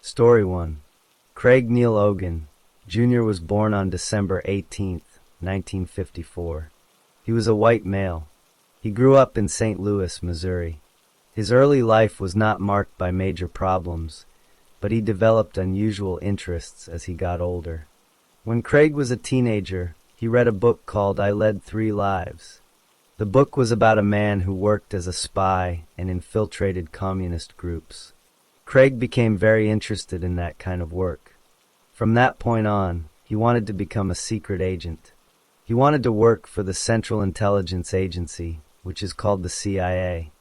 Story 1. Craig Neil Ogan, Jr. was born on December 18, 1954. He was a white male. He grew up in St. Louis, Missouri. His early life was not marked by major problems, but he developed unusual interests as he got older. When Craig was a teenager, he read a book called I Led 3 Lives. The book was about a man who worked as a spy and infiltrated communist groups. Craig became very interested in that kind of work. From that point on, he wanted to become a secret agent. He wanted to work for the Central Intelligence Agency, which is called the CIA.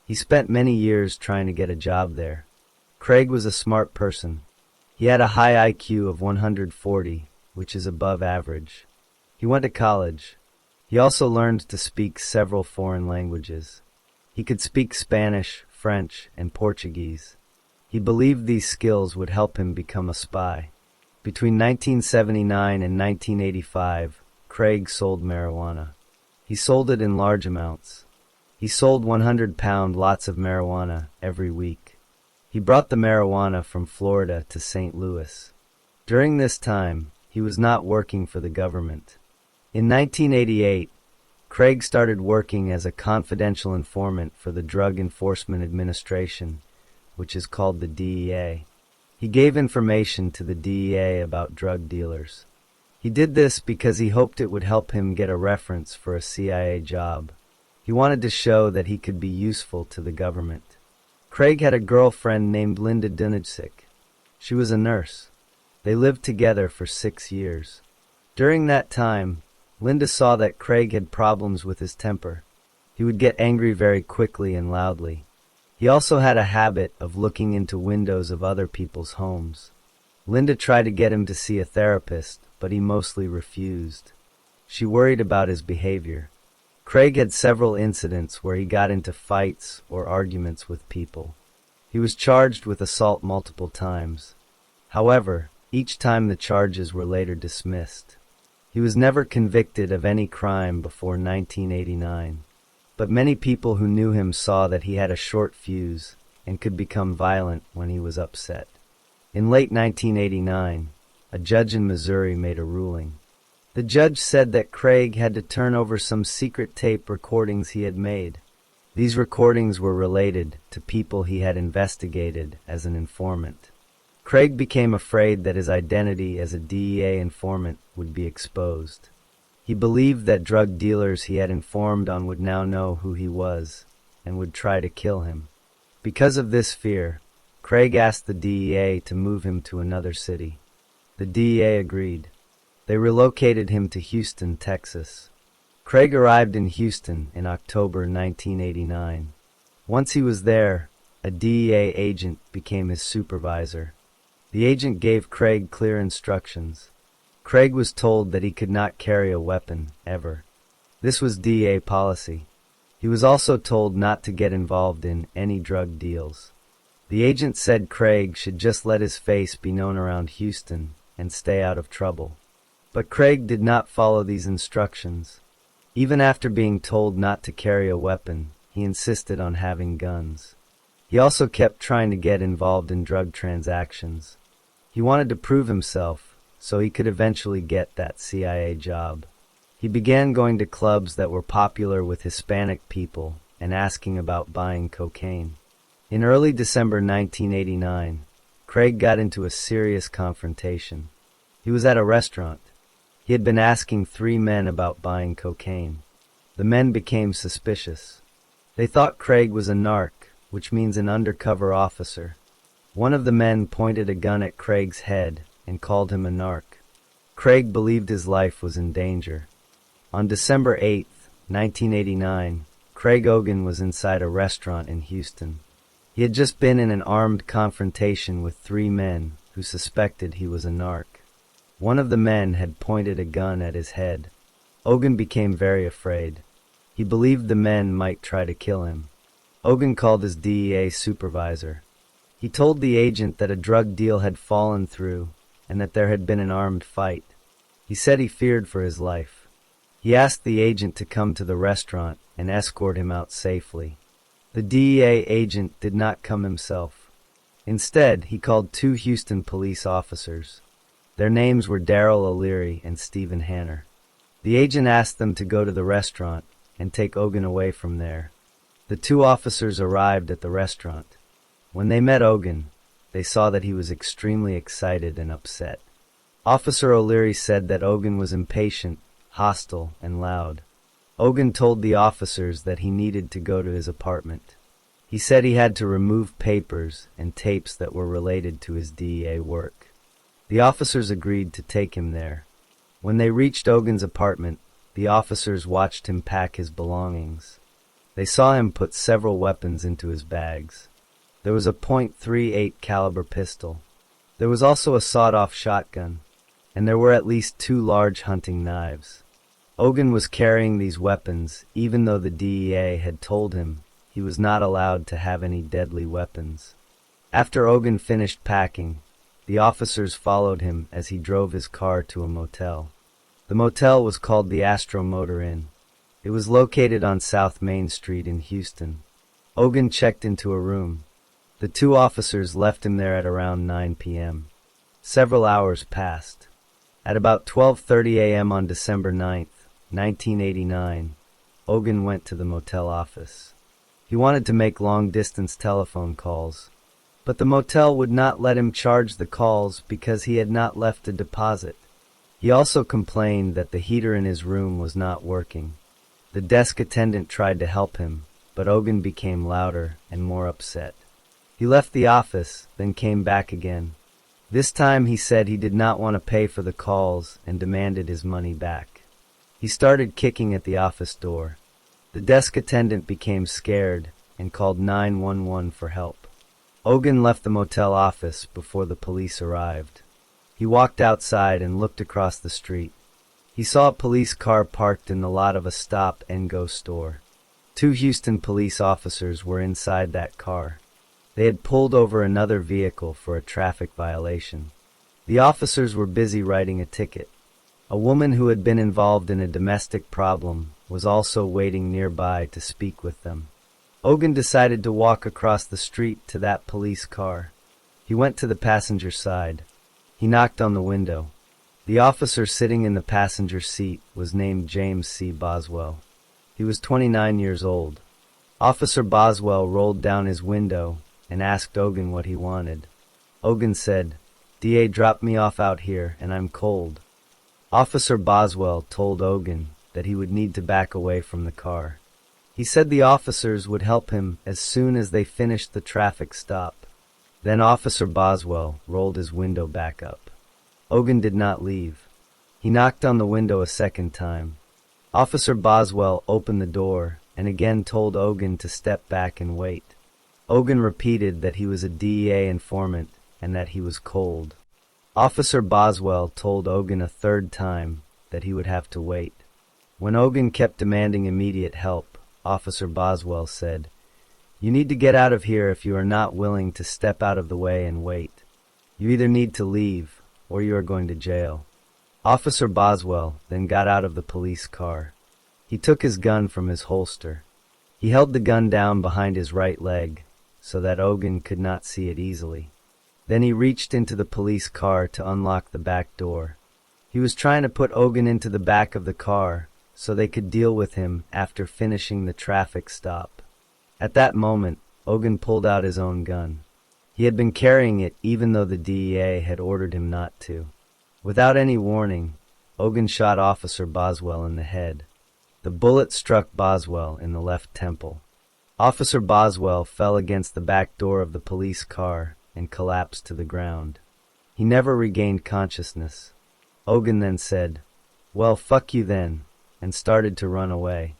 He spent many years trying to get a job there. Craig was a smart person. He had a high IQ of 140, which is above average. He went to college. He also learned to speak several foreign languages. He could speak Spanish, French, and Portuguese. He believed these skills would help him become a spy. Between 1979 and 1985, Craig sold marijuana. He sold it in large amounts. He sold 100-pound lots of marijuana every week. He brought the marijuana from Florida to St. Louis. During this time, he was not working for the government. In 1988, Craig started working as a confidential informant for the Drug Enforcement Administration, which is called the DEA. He gave information to the DEA about drug dealers. He did this because he hoped it would help him get a reference for a CIA job. He wanted to show that he could be useful to the government. Craig had a girlfriend named Linda Dunajcik. She was a nurse. They lived together for 6 years. During that time, Linda saw that Craig had problems with his temper. He would get angry very quickly and loudly. He also had a habit of looking into windows of other people's homes. Linda tried to get him to see a therapist, but he mostly refused. She worried about his behavior. Craig had several incidents where he got into fights or arguments with people. He was charged with assault multiple times. However, each time the charges were later dismissed. He was never convicted of any crime before 1989. But many people who knew him saw that he had a short fuse and could become violent when he was upset. In late 1989, a judge in Missouri made a ruling. The judge said that Craig had to turn over some secret tape recordings he had made. These recordings were related to people he had investigated as an informant. Craig became afraid that his identity as a DEA informant would be exposed. He believed that drug dealers he had informed on would now know who he was and would try to kill him. Because of this fear, Craig asked the DEA to move him to another city. The DEA agreed. They relocated him to Houston, Texas. Craig arrived in Houston in October 1989. Once he was there, a DEA agent became his supervisor. The agent gave Craig clear instructions. Craig was told that he could not carry a weapon, ever. This was DEA policy. He was also told not to get involved in any drug deals. The agent said Craig should just let his face be known around Houston and stay out of trouble. But Craig did not follow these instructions. Even after being told not to carry a weapon, he insisted on having guns. He also kept trying to get involved in drug transactions. He wanted to prove himself, so he could eventually get that CIA job. He began going to clubs that were popular with Hispanic people and asking about buying cocaine. In early December 1989, Craig got into a serious confrontation. He was at a restaurant. He had been asking 3 men about buying cocaine. The men became suspicious. They thought Craig was a narc, which means an undercover officer. One of the men pointed a gun at Craig's head and called him a narc. Craig believed his life was in danger. On December 8, 1989, Craig Ogan was inside a restaurant in Houston. He had just been in an armed confrontation with 3 men who suspected he was a narc. One of the men had pointed a gun at his head. Ogan became very afraid. He believed the men might try to kill him. Ogan called his DEA supervisor. He told the agent that a drug deal had fallen through and that there had been an armed fight. He said he feared for his life. He asked the agent to come to the restaurant and escort him out safely. The DEA agent did not come himself. Instead, he called two Houston police officers. Their names were Darrell O'Leary and Stephen Hanner. The agent asked them to go to the restaurant and take Ogun away from there. The two officers arrived at the restaurant. When they met Ogun, they saw that he was extremely excited and upset. Officer O'Leary said that Ogun was impatient, hostile, and loud. Ogun told the officers that he needed to go to his apartment. He said he had to remove papers and tapes that were related to his DEA work. The officers agreed to take him there. When they reached Ogun's apartment, the officers watched him pack his belongings. They saw him put several weapons into his bags. There was a .38 caliber pistol. There was also a sawed-off shotgun, and there were at least 2 large hunting knives. Ogun was carrying these weapons even though the DEA had told him he was not allowed to have any deadly weapons. After Ogun finished packing, the officers followed him as he drove his car to a motel. The motel was called the Astro Motor Inn. It was located on South Main Street in Houston. Ogun checked into a room. The two officers left him there at around 9 p.m. Several hours passed. At about 12:30 a.m. on December 9th, 1989, Ogun went to the motel office. He wanted to make long-distance telephone calls, but the motel would not let him charge the calls because he had not left a deposit. He also complained that the heater in his room was not working. The desk attendant tried to help him, but Ogun became louder and more upset. He left the office, then came back again. This time he said he did not want to pay for the calls and demanded his money back. He started kicking at the office door. The desk attendant became scared and called 911 for help. Ogun left the motel office before the police arrived. He walked outside and looked across the street. He saw a police car parked in the lot of a stop-and-go store. 2 Houston police officers were inside that car. They had pulled over another vehicle for a traffic violation. The officers were busy writing a ticket. A woman who had been involved in a domestic problem was also waiting nearby to speak with them. Ogun decided to walk across the street to that police car. He went to the passenger side. He knocked on the window. The officer sitting in the passenger seat was named James C. Boswell. He was 29 years old. Officer Boswell rolled down his window and asked Ogun what he wanted. Ogun said, "DA dropped me off out here and I'm cold." Officer Boswell told Ogun that he would need to back away from the car. He said the officers would help him as soon as they finished the traffic stop. Then Officer Boswell rolled his window back up. Ogun did not leave. He knocked on the window a second time. Officer Boswell opened the door and again told Ogun to step back and wait. Ogun repeated that he was a DEA informant and that he was cold. Officer Boswell told Ogun a third time that he would have to wait. When Ogun kept demanding immediate help, Officer Boswell said, "You need to get out of here if you are not willing to step out of the way and wait. You either need to leave or you are going to jail." Officer Boswell then got out of the police car. He took his gun from his holster. He held the gun down behind his right leg so that Ogun could not see it easily. Then he reached into the police car to unlock the back door. He was trying to put Ogun into the back of the car so they could deal with him after finishing the traffic stop. At that moment, Ogun pulled out his own gun. He had been carrying it even though the DEA had ordered him not to. Without any warning, Ogun shot Officer Boswell in the head. The bullet struck Boswell in the left temple. Officer Boswell fell against the back door of the police car and collapsed to the ground. He never regained consciousness. Ogun then said, "Well, fuck you then," and started to run away.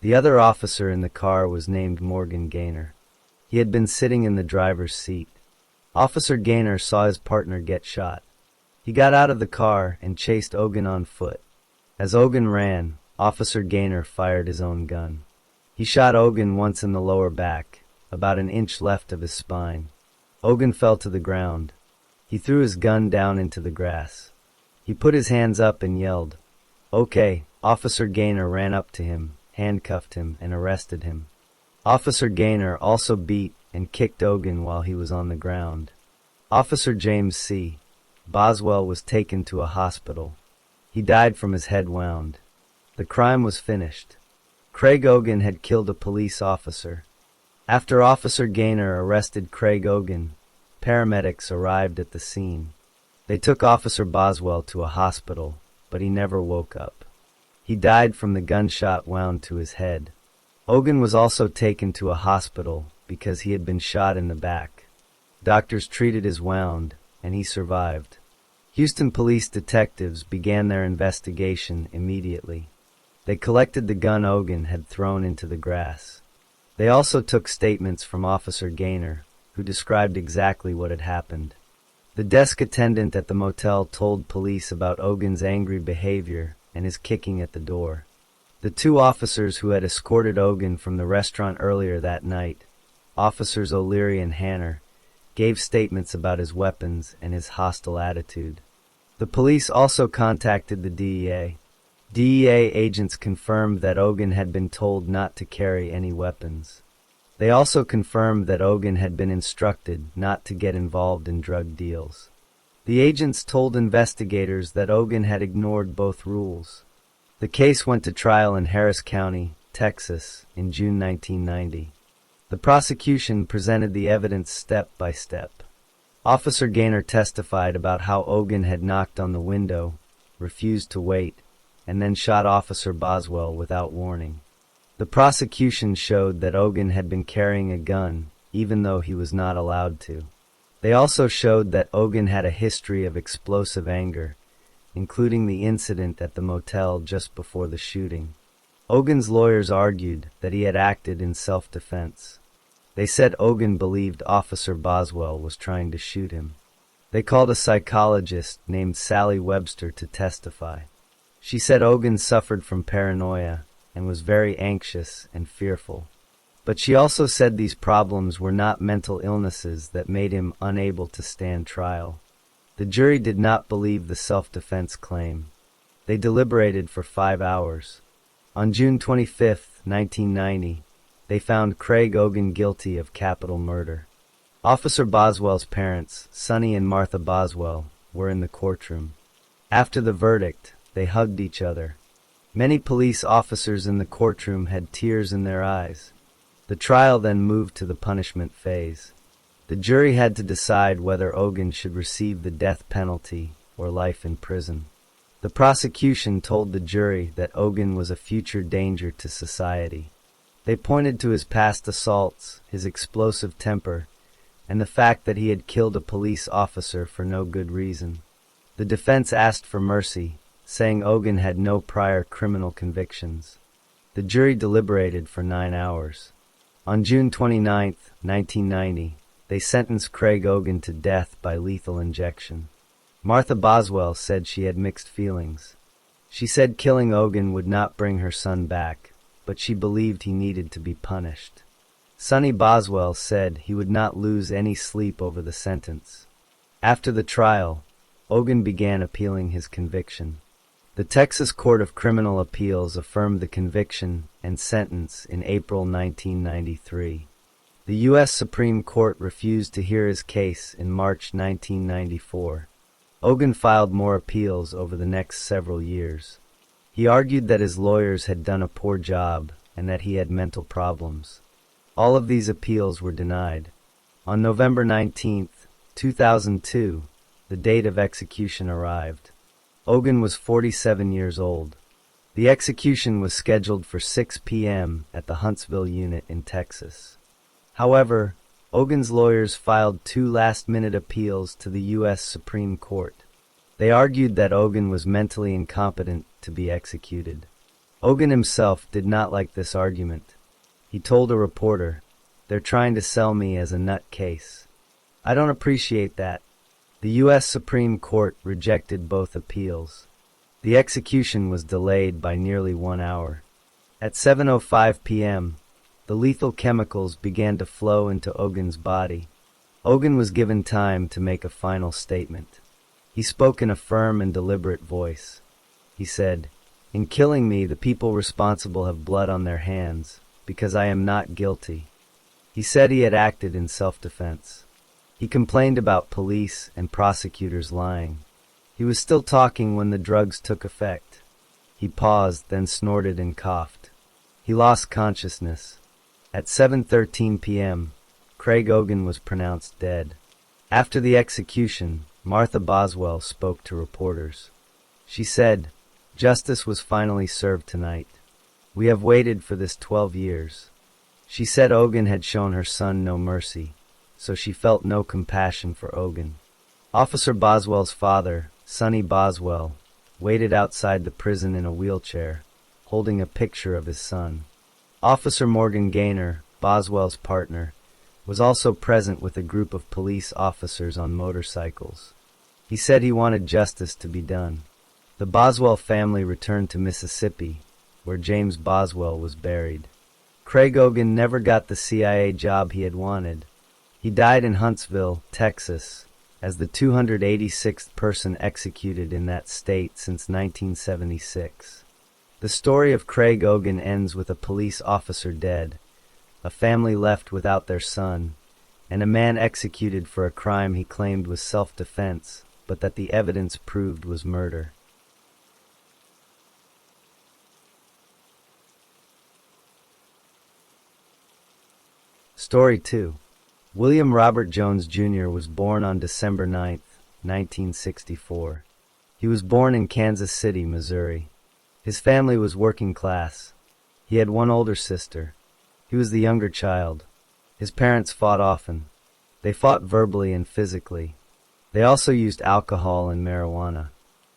The other officer in the car was named Morgan Gaynor. He had been sitting in the driver's seat. Officer Gaynor saw his partner get shot. He got out of the car and chased Ogun on foot. As Ogun ran, Officer Gaynor fired his own gun. He shot Ogun once in the lower back, about an inch left of his spine. Ogun fell to the ground. He threw his gun down into the grass. He put his hands up and yelled, "Okay." Officer Gaynor ran up to him, handcuffed him, and arrested him. Officer Gaynor also beat and kicked Ogun while he was on the ground. Officer James C. Boswell was taken to a hospital. He died from his head wound. The crime was finished. Craig Ogun had killed a police officer. After Officer Gaynor arrested Craig Ogun, paramedics arrived at the scene. They took Officer Boswell to a hospital, but he never woke up. He died from the gunshot wound to his head. Ogun was also taken to a hospital because he had been shot in the back. Doctors treated his wound, and he survived. Houston police detectives began their investigation immediately. They collected the gun Ogun had thrown into the grass. They also took statements from Officer Gaynor, who described exactly what had happened. The desk attendant at the motel told police about Ogun's angry behavior and his kicking at the door. The two officers who had escorted Ogun from the restaurant earlier that night, Officers O'Leary and Hanner, gave statements about his weapons and his hostile attitude. The police also contacted the DEA. DEA agents confirmed that Ogun had been told not to carry any weapons. They also confirmed that Ogun had been instructed not to get involved in drug deals. The agents told investigators that Ogun had ignored both rules. The case went to trial in Harris County, Texas, in June 1990. The prosecution presented the evidence step by step. Officer Gaynor testified about how Ogun had knocked on the window, refused to wait, and then shot Officer Boswell without warning. The prosecution showed that Ogun had been carrying a gun, even though he was not allowed to. They also showed that Ogun had a history of explosive anger, including the incident at the motel just before the shooting. Ogun's lawyers argued that he had acted in self-defense. They said Ogun believed Officer Boswell was trying to shoot him. They called a psychologist named Sally Webster to testify. She said Ogun suffered from paranoia and was very anxious and fearful. But she also said these problems were not mental illnesses that made him unable to stand trial. The jury did not believe the self-defense claim. They deliberated for 5 hours. On June 25, 1990, they found Craig Ogun guilty of capital murder. Officer Boswell's parents, Sonny and Martha Boswell, were in the courtroom. After the verdict, they hugged each other. Many police officers in the courtroom had tears in their eyes. The trial then moved to the punishment phase. The jury had to decide whether Ogun should receive the death penalty or life in prison. The prosecution told the jury that Ogun was a future danger to society. They pointed to his past assaults, his explosive temper, and the fact that he had killed a police officer for no good reason. The defense asked for mercy, saying Ogun had no prior criminal convictions. The jury deliberated for 9 hours. On June 29, 1990, they sentenced Craig Ogun to death by lethal injection. Martha Boswell said she had mixed feelings. She said killing Ogun would not bring her son back, but she believed he needed to be punished. Sonny Boswell said he would not lose any sleep over the sentence. After the trial, Ogun began appealing his conviction. The Texas Court of Criminal Appeals affirmed the conviction and sentence in April 1993. The U.S. Supreme Court refused to hear his case in March 1994. Ogun filed more appeals over the next several years. He argued that his lawyers had done a poor job and that he had mental problems. All of these appeals were denied. On November 19, 2002, the date of execution arrived. Ogun was 47 years old. The execution was scheduled for 6 p.m. at the Huntsville unit in Texas. However, Ogun's lawyers filed 2 last-minute appeals to the U.S. Supreme Court. They argued that Ogun was mentally incompetent to be executed. Ogun himself did not like this argument. He told a reporter, "They're trying to sell me as a nut case. I don't appreciate that." The U.S. Supreme Court rejected both appeals. The execution was delayed by nearly 1 hour. At 7:05 p.m., the lethal chemicals began to flow into Ogun's body. Ogun was given time to make a final statement. He spoke in a firm and deliberate voice. He said, "In killing me, the people responsible have blood on their hands, because I am not guilty." He said he had acted in self-defense. He complained about police and prosecutors lying. He was still talking when the drugs took effect. He paused, then snorted and coughed. He lost consciousness. At 7:13 p.m., Craig Ogan was pronounced dead. After the execution, Martha Boswell spoke to reporters. She said, "Justice was finally served tonight. We have waited for this 12 years." She said Ogan had shown her son no mercy, so she felt no compassion for Ogan. Officer Boswell's father, Sonny Boswell, waited outside the prison in a wheelchair, holding a picture of his son. Officer Morgan Gaynor, Boswell's partner, was also present with a group of police officers on motorcycles. He said he wanted justice to be done. The Boswell family returned to Mississippi, where James Boswell was buried. Craig Ogan never got the CIA job he had wanted. He died in Huntsville, Texas, as the 286th person executed in that state since 1976. The story of Craig Ogan ends with a police officer dead, a family left without their son, and a man executed for a crime he claimed was self-defense, but that the evidence proved was murder. Story 2. William Robert Jones Jr. was born on December 9, 1964. He was born in Kansas City, Missouri. His family was working class. He had one older sister. He was the younger child. His parents fought often. They fought verbally and physically. They also used alcohol and marijuana.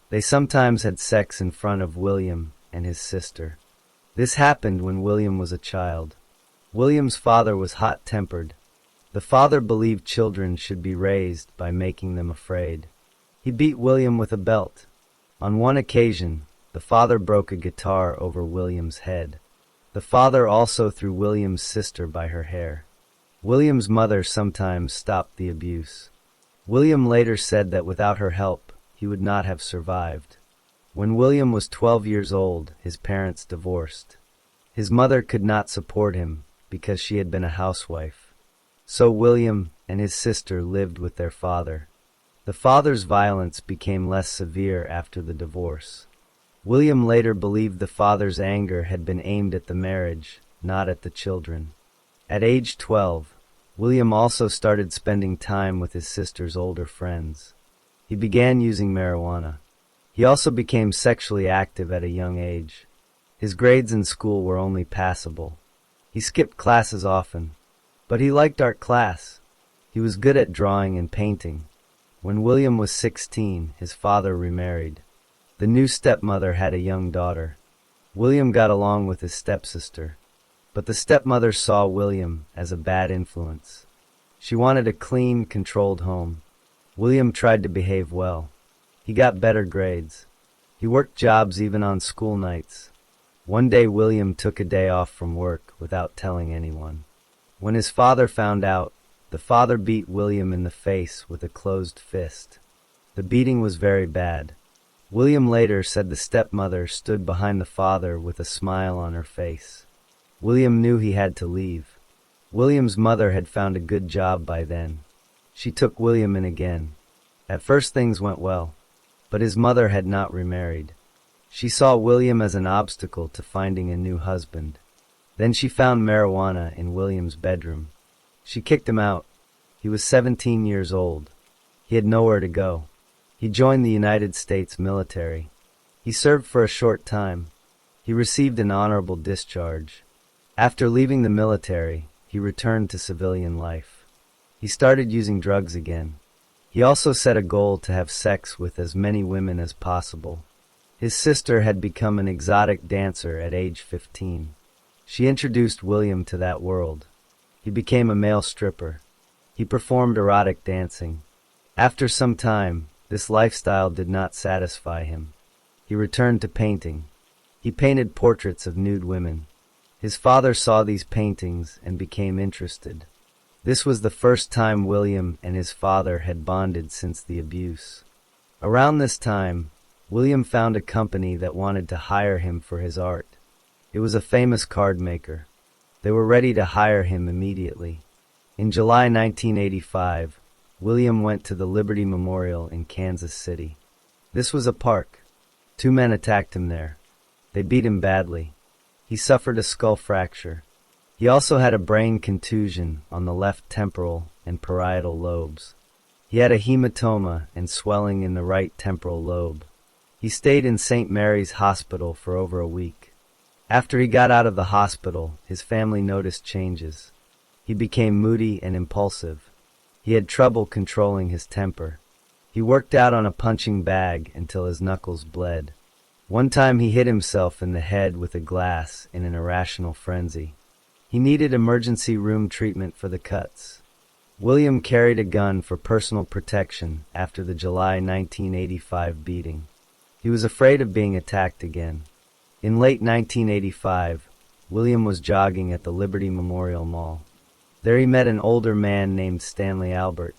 They sometimes had sex in front of William and his sister. This happened when William was a child. William's father was hot-tempered. The father believed children should be raised by making them afraid. He beat William with a belt. On one occasion, the father broke a guitar over William's head. The father also threw William's sister by her hair. William's mother sometimes stopped the abuse. William later said that without her help, he would not have survived. When William was 12 years old, his parents divorced. His mother could not support him because she had been a housewife. So William and his sister lived with their father. The father's violence became less severe after the divorce. William later believed the father's anger had been aimed at the marriage, not at the children. At age 12, William also started spending time with his sister's older friends. He began using marijuana. He also became sexually active at a young age. His grades in school were only passable. He skipped classes often, but he liked art class. He was good at drawing and painting. When William was 16, his father remarried. The new stepmother had a young daughter. William got along with his stepsister, but the stepmother saw William as a bad influence. She wanted a clean, controlled home. William tried to behave well. He got better grades. He worked jobs even on school nights. One day William took a day off from work without telling anyone. When his father found out, the father beat William in the face with a closed fist. The beating was very bad. William later said the stepmother stood behind the father with a smile on her face. William knew he had to leave. William's mother had found a good job by then. She took William in again. At first things went well, but his mother had not remarried. She saw William as an obstacle to finding a new husband. Then she found marijuana in William's bedroom. She kicked him out. He was 17 years old. He had nowhere to go. He joined the United States military. He served for a short time. He received an honorable discharge. After leaving the military, he returned to civilian life. He started using drugs again. He also set a goal to have sex with as many women as possible. His sister had become an exotic dancer at age 15. She introduced William to that world. He became a male stripper. He performed erotic dancing. After some time, this lifestyle did not satisfy him. He returned to painting. He painted portraits of nude women. His father saw these paintings and became interested. This was the first time William and his father had bonded since the abuse. Around this time, William found a company that wanted to hire him for his art. It was a famous card maker. They were ready to hire him immediately. In July 1985, William went to the Liberty Memorial in Kansas City. This was a park. Two men attacked him there. They beat him badly. He suffered a skull fracture. He also had a brain contusion on the left temporal and parietal lobes. He had a hematoma and swelling in the right temporal lobe. He stayed in St. Mary's Hospital for over a week. After he got out of the hospital, his family noticed changes. He became moody and impulsive. He had trouble controlling his temper. He worked out on a punching bag until his knuckles bled. One time he hit himself in the head with a glass in an irrational frenzy. He needed emergency room treatment for the cuts. William carried a gun for personal protection after the July 1985 beating. He was afraid of being attacked again. In late 1985, William was jogging at the Liberty Memorial Mall. There he met an older man named Stanley Albert.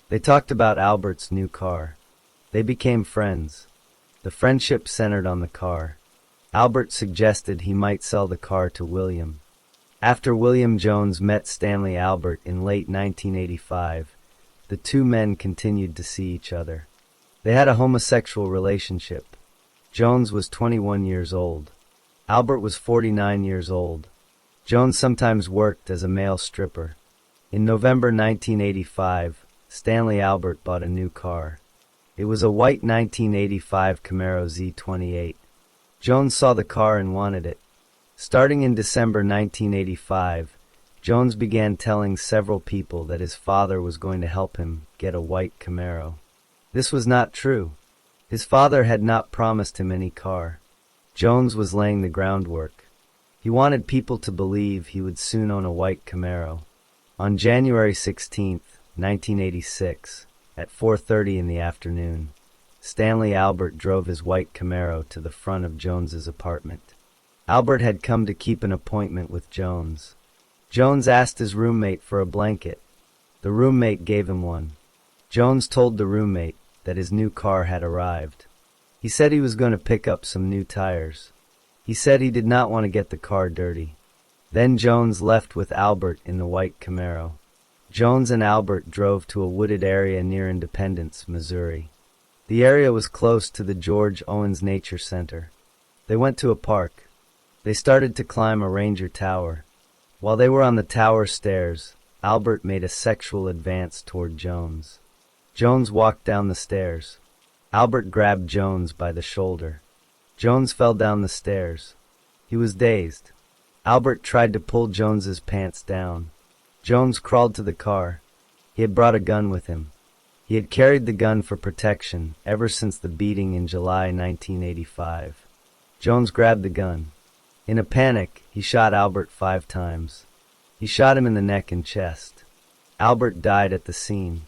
They talked about Albert's new car. They became friends. The friendship centered on the car. Albert suggested he might sell the car to William. After William Jones met Stanley Albert in late 1985, the two men continued to see each other. They had a homosexual relationship. Jones was 21 years old. Albert was 49 years old. Jones sometimes worked as a male stripper. In November 1985, Stanley Albert bought a new car. It was a white 1985 Camaro Z28. Jones saw the car and wanted it. Starting in December 1985, Jones began telling several people that his father was going to help him get a white Camaro. This was not true. His father had not promised him any car. Jones was laying the groundwork. He wanted people to believe he would soon own a white Camaro. On January 16, 1986, at 4:30 in the afternoon, Stanley Albert drove his white Camaro to the front of Jones's apartment. Albert had come to keep an appointment with Jones. Jones asked his roommate for a blanket. The roommate gave him one. Jones told the roommate that his new car had arrived. He said he was going to pick up some new tires. He said he did not want to get the car dirty. Then Jones left with Albert in the white Camaro. Jones and Albert drove to a wooded area near Independence, Missouri. The area was close to the George Owens Nature Center. They went to a park. They started to climb a ranger tower. While they were on the tower stairs, Albert made a sexual advance toward Jones. Jones walked down the stairs. Albert grabbed Jones by the shoulder. Jones fell down the stairs. He was dazed. Albert tried to pull Jones's pants down. Jones crawled to the car. He had brought a gun with him. He had carried the gun for protection ever since the beating in July 1985. Jones grabbed the gun. In a panic, he shot Albert 5 times. He shot him in the neck and chest. Albert died at the scene.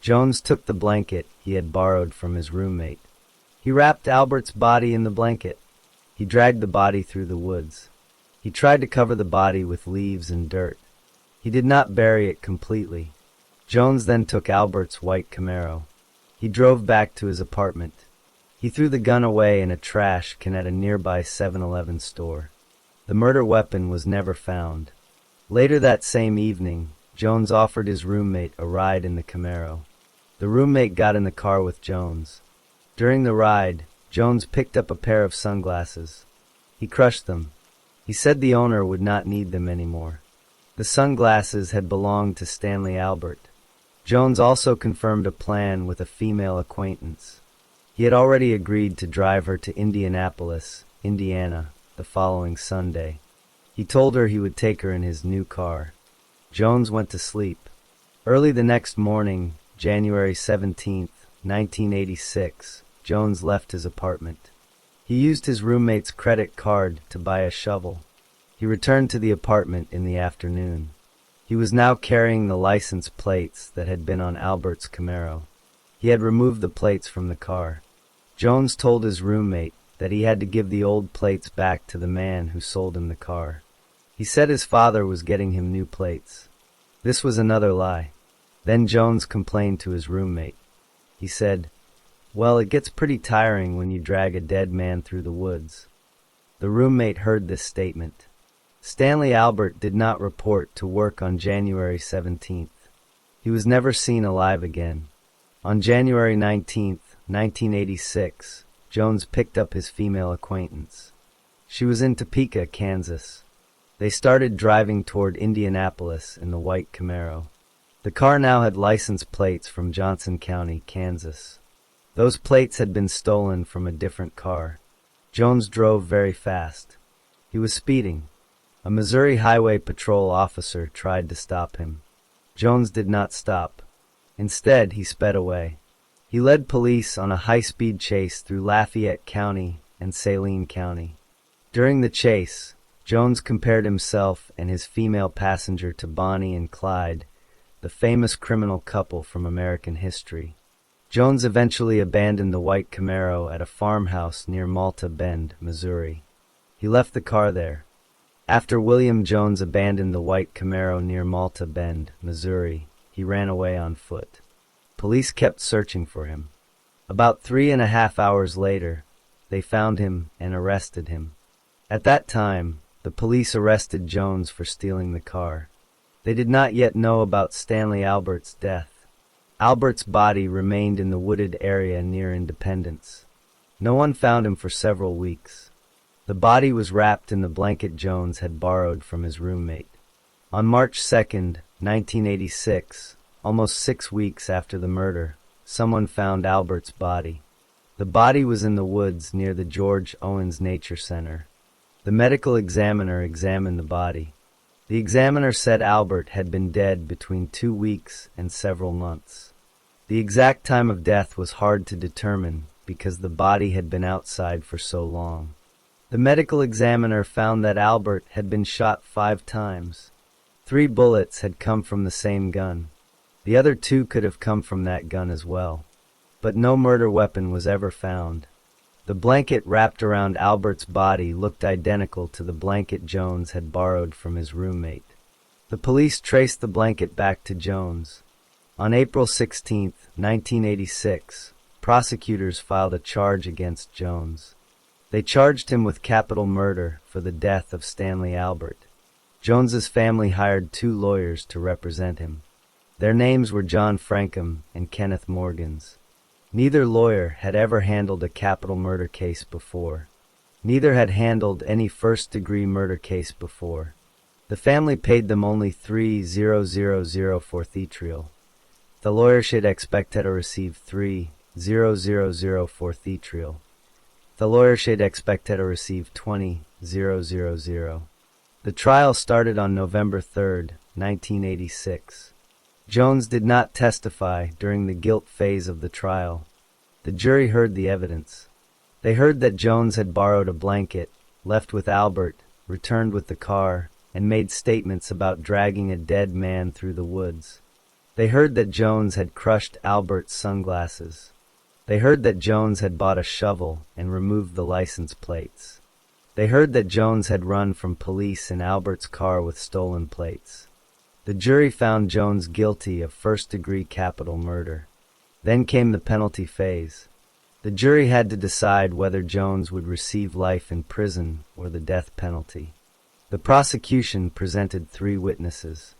Jones took the blanket he had borrowed from his roommate. He wrapped Albert's body in the blanket. He dragged the body through the woods. He tried to cover the body with leaves and dirt. He did not bury it completely. Jones then took Albert's white Camaro. He drove back to his apartment. He threw the gun away in a trash can at a nearby 7-Eleven store. The murder weapon was never found. Later that same evening, Jones offered his roommate a ride in the Camaro. The roommate got in the car with Jones. During the ride, Jones picked up a pair of sunglasses. He crushed them. He said the owner would not need them anymore. The sunglasses had belonged to Stanley Albert. Jones also confirmed a plan with a female acquaintance. He had already agreed to drive her to Indianapolis, Indiana, the following Sunday. He told her he would take her in his new car. Jones went to sleep. Early the next morning, January 17, 1986, Jones left his apartment. He used his roommate's credit card to buy a shovel. He returned to the apartment in the afternoon. He was now carrying the license plates that had been on Albert's Camaro. He had removed the plates from the car. Jones told his roommate that he had to give the old plates back to the man who sold him the car. He said his father was getting him new plates. This was another lie. Then Jones complained to his roommate. He said, "Well, it gets pretty tiring when you drag a dead man through the woods." The roommate heard this statement. Stanley Albert did not report to work on January 17th. He was never seen alive again. On January 19th, 1986, Jones picked up his female acquaintance. She was in Topeka, Kansas. They started driving toward Indianapolis in the white Camaro. The car now had license plates from Johnson County, Kansas. Those plates had been stolen from a different car. Jones drove very fast. He was speeding. A Missouri Highway Patrol officer tried to stop him. Jones did not stop. Instead, he sped away. He led police on a high-speed chase through Lafayette County and Saline County. During the chase, Jones compared himself and his female passenger to Bonnie and Clyde, the famous criminal couple from American history. Jones eventually abandoned the white Camaro at a farmhouse near Malta Bend, Missouri. He left the car there. After William Jones abandoned the white Camaro near Malta Bend, Missouri, he ran away on foot. Police kept searching for him. About 3.5 hours later, they found him and arrested him. At that time, the police arrested Jones for stealing the car. They did not yet know about Stanley Albert's death. Albert's body remained in the wooded area near Independence. No one found him for several weeks. The body was wrapped in the blanket Jones had borrowed from his roommate. On March 2nd, 1986, almost 6 weeks after the murder, someone found Albert's body. The body was in the woods near the George Owens Nature Center. The medical examiner examined the body. The examiner said Albert had been dead between 2 weeks and several months. The exact time of death was hard to determine because the body had been outside for so long. The medical examiner found that Albert had been shot 5 times. 3 bullets had come from the same gun. The other 2 could have come from that gun as well. But no murder weapon was ever found. The blanket wrapped around Albert's body looked identical to the blanket Jones had borrowed from his roommate. The police traced the blanket back to Jones. On April 16, 1986, prosecutors filed a charge against Jones. They charged him with capital murder for the death of Stanley Albert. Jones's family hired 2 lawyers to represent him. Their names were John Frankham and Kenneth Morgans. Neither lawyer had ever handled a capital murder case before. Neither had handled any first-degree murder case before. The family paid them only $3,000 forfeiture. The lawyer should expect to receive $3,000 forfeiture. The lawyer should expect to receive $20,000. The trial started on November 3, 1986. Jones did not testify during the guilt phase of the trial. The jury heard the evidence. They heard that Jones had borrowed a blanket, left with Albert, returned with the car, and made statements about dragging a dead man through the woods. They heard that Jones had crushed Albert's sunglasses. They heard that Jones had bought a shovel and removed the license plates. They heard that Jones had run from police in Albert's car with stolen plates. The jury found Jones guilty of first-degree capital murder. Then came the penalty phase. The jury had to decide whether Jones would receive life in prison or the death penalty. The prosecution presented 3 witnesses.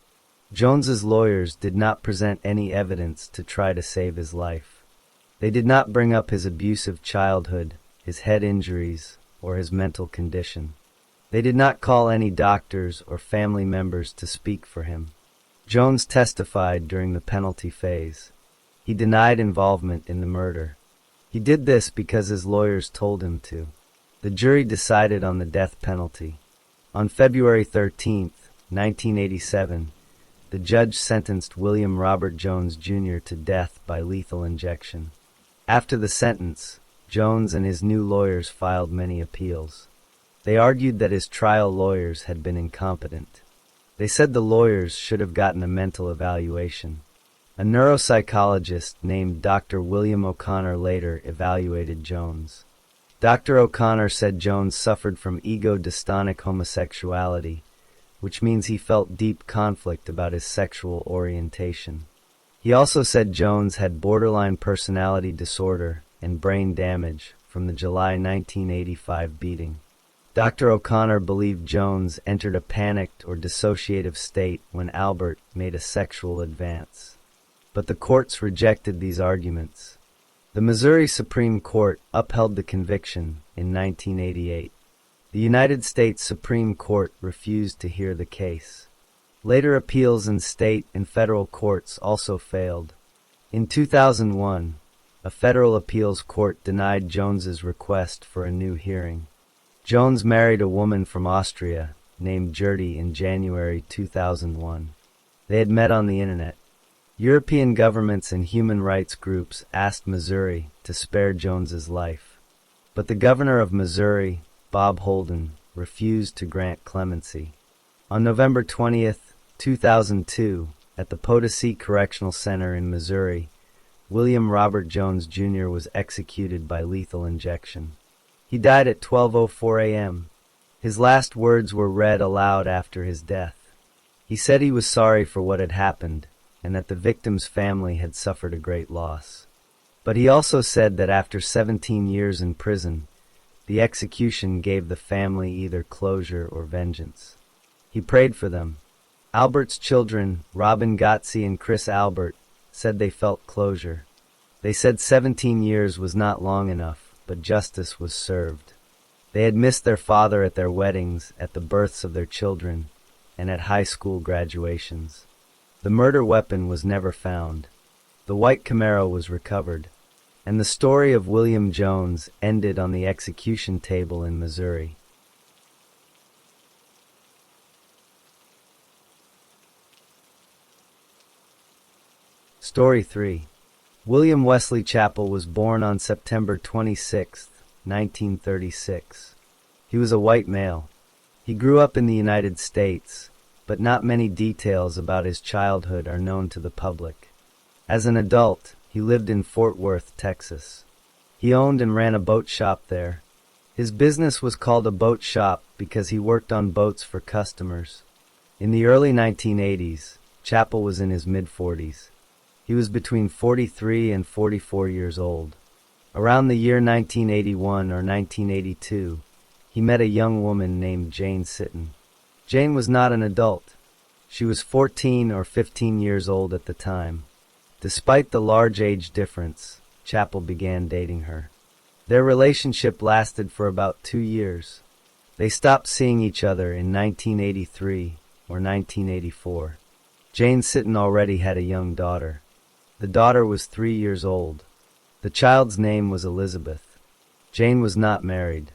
Jones's lawyers did not present any evidence to try to save his life. They did not bring up his abusive childhood, his head injuries, or his mental condition. They did not call any doctors or family members to speak for him. Jones testified during the penalty phase. He denied involvement in the murder. He did this because his lawyers told him to. The jury decided on the death penalty. On February 13, 1987, the judge sentenced William Robert Jones, Jr. to death by lethal injection. After the sentence, Jones and his new lawyers filed many appeals. They argued that his trial lawyers had been incompetent. They said the lawyers should have gotten a mental evaluation. A neuropsychologist named Dr. William O'Connor later evaluated Jones. Dr. O'Connor said Jones suffered from ego-dystonic homosexuality, which means he felt deep conflict about his sexual orientation. He also said Jones had borderline personality disorder and brain damage from the July 1985 beating. Dr. O'Connor believed Jones entered a panicked or dissociative state when Albert made a sexual advance. But the courts rejected these arguments. The Missouri Supreme Court upheld the conviction in 1988. The United States Supreme Court refused to hear the case. Later appeals in state and federal courts also failed. In 2001, a federal appeals court denied Jones's request for a new hearing. Jones married a woman from Austria named Gertie in January 2001. They had met on the internet. European governments and human rights groups asked Missouri to spare Jones's life. But the governor of Missouri, Bob Holden, refused to grant clemency. On November 20, 2002, at the Potosi Correctional Center in Missouri, William Robert Jones Jr. was executed by lethal injection. He died at 12:04 a.m. His last words were read aloud after his death. He said he was sorry for what had happened and that the victim's family had suffered a great loss. But he also said that after 17 years in prison, the execution gave the family either closure or vengeance. He prayed for them. Albert's children, Robin Gotze and Chris Albert, said they felt closure. They said 17 years was not long enough, but justice was served. They had missed their father at their weddings, at the births of their children, and at high school graduations. The murder weapon was never found. The white Camaro was recovered, and the story of William Jones ended on the execution table in Missouri. Story 3. William Wesley Chappell was born on September 26, 1936. He was a white male. He grew up in the United States, but not many details about his childhood are known to the public. As an adult, he lived in Fort Worth, Texas. He owned and ran a boat shop there. His business was called a boat shop because he worked on boats for customers. In the early 1980s, Chappell was in his mid-40s. He was between 43 and 44 years old. Around the year 1981 or 1982, he met a young woman named Jane Sitton. Jane was not an adult. She was 14 or 15 years old at the time. Despite the large age difference, Chappell began dating her. Their relationship lasted for about 2 years. They stopped seeing each other in 1983 or 1984. Jane Sitton already had a young daughter. The daughter was 3 years old. The child's name was Elizabeth. Jane was not married.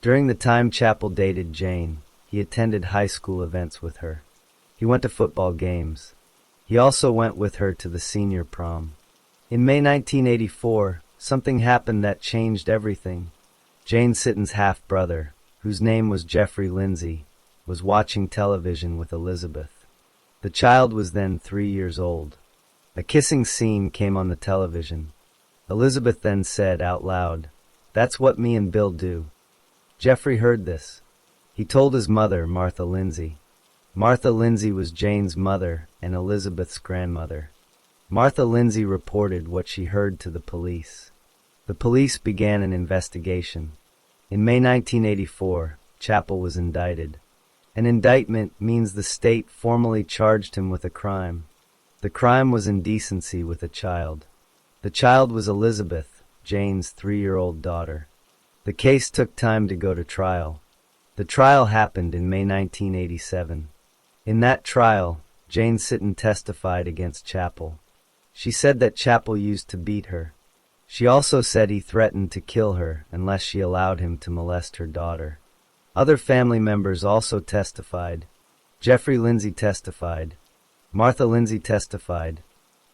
During the time Chappell dated Jane, he attended high school events with her. He went to football games. He also went with her to the senior prom. In May 1984, something happened that changed everything. Jane Sitton's half-brother, whose name was Jeffrey Lindsay, was watching television with Elizabeth. The child was then 3 years old. A kissing scene came on the television. Elizabeth then said out loud, "That's what me and Bill do." Jeffrey heard this. He told his mother, Martha Lindsay. Martha Lindsay was Jane's mother and Elizabeth's grandmother. Martha Lindsay reported what she heard to the police. The police began an investigation. In May 1984, Chappell was indicted. An indictment means the state formally charged him with a crime. The crime was indecency with a child. The child was Elizabeth, Jane's 3-year-old daughter. The case took time to go to trial. The trial happened in May 1987. In that trial, Jane Sitton testified against Chappell. She said that Chappell used to beat her. She also said he threatened to kill her unless she allowed him to molest her daughter. Other family members also testified. Jeffrey Lindsay testified. Martha Lindsay testified.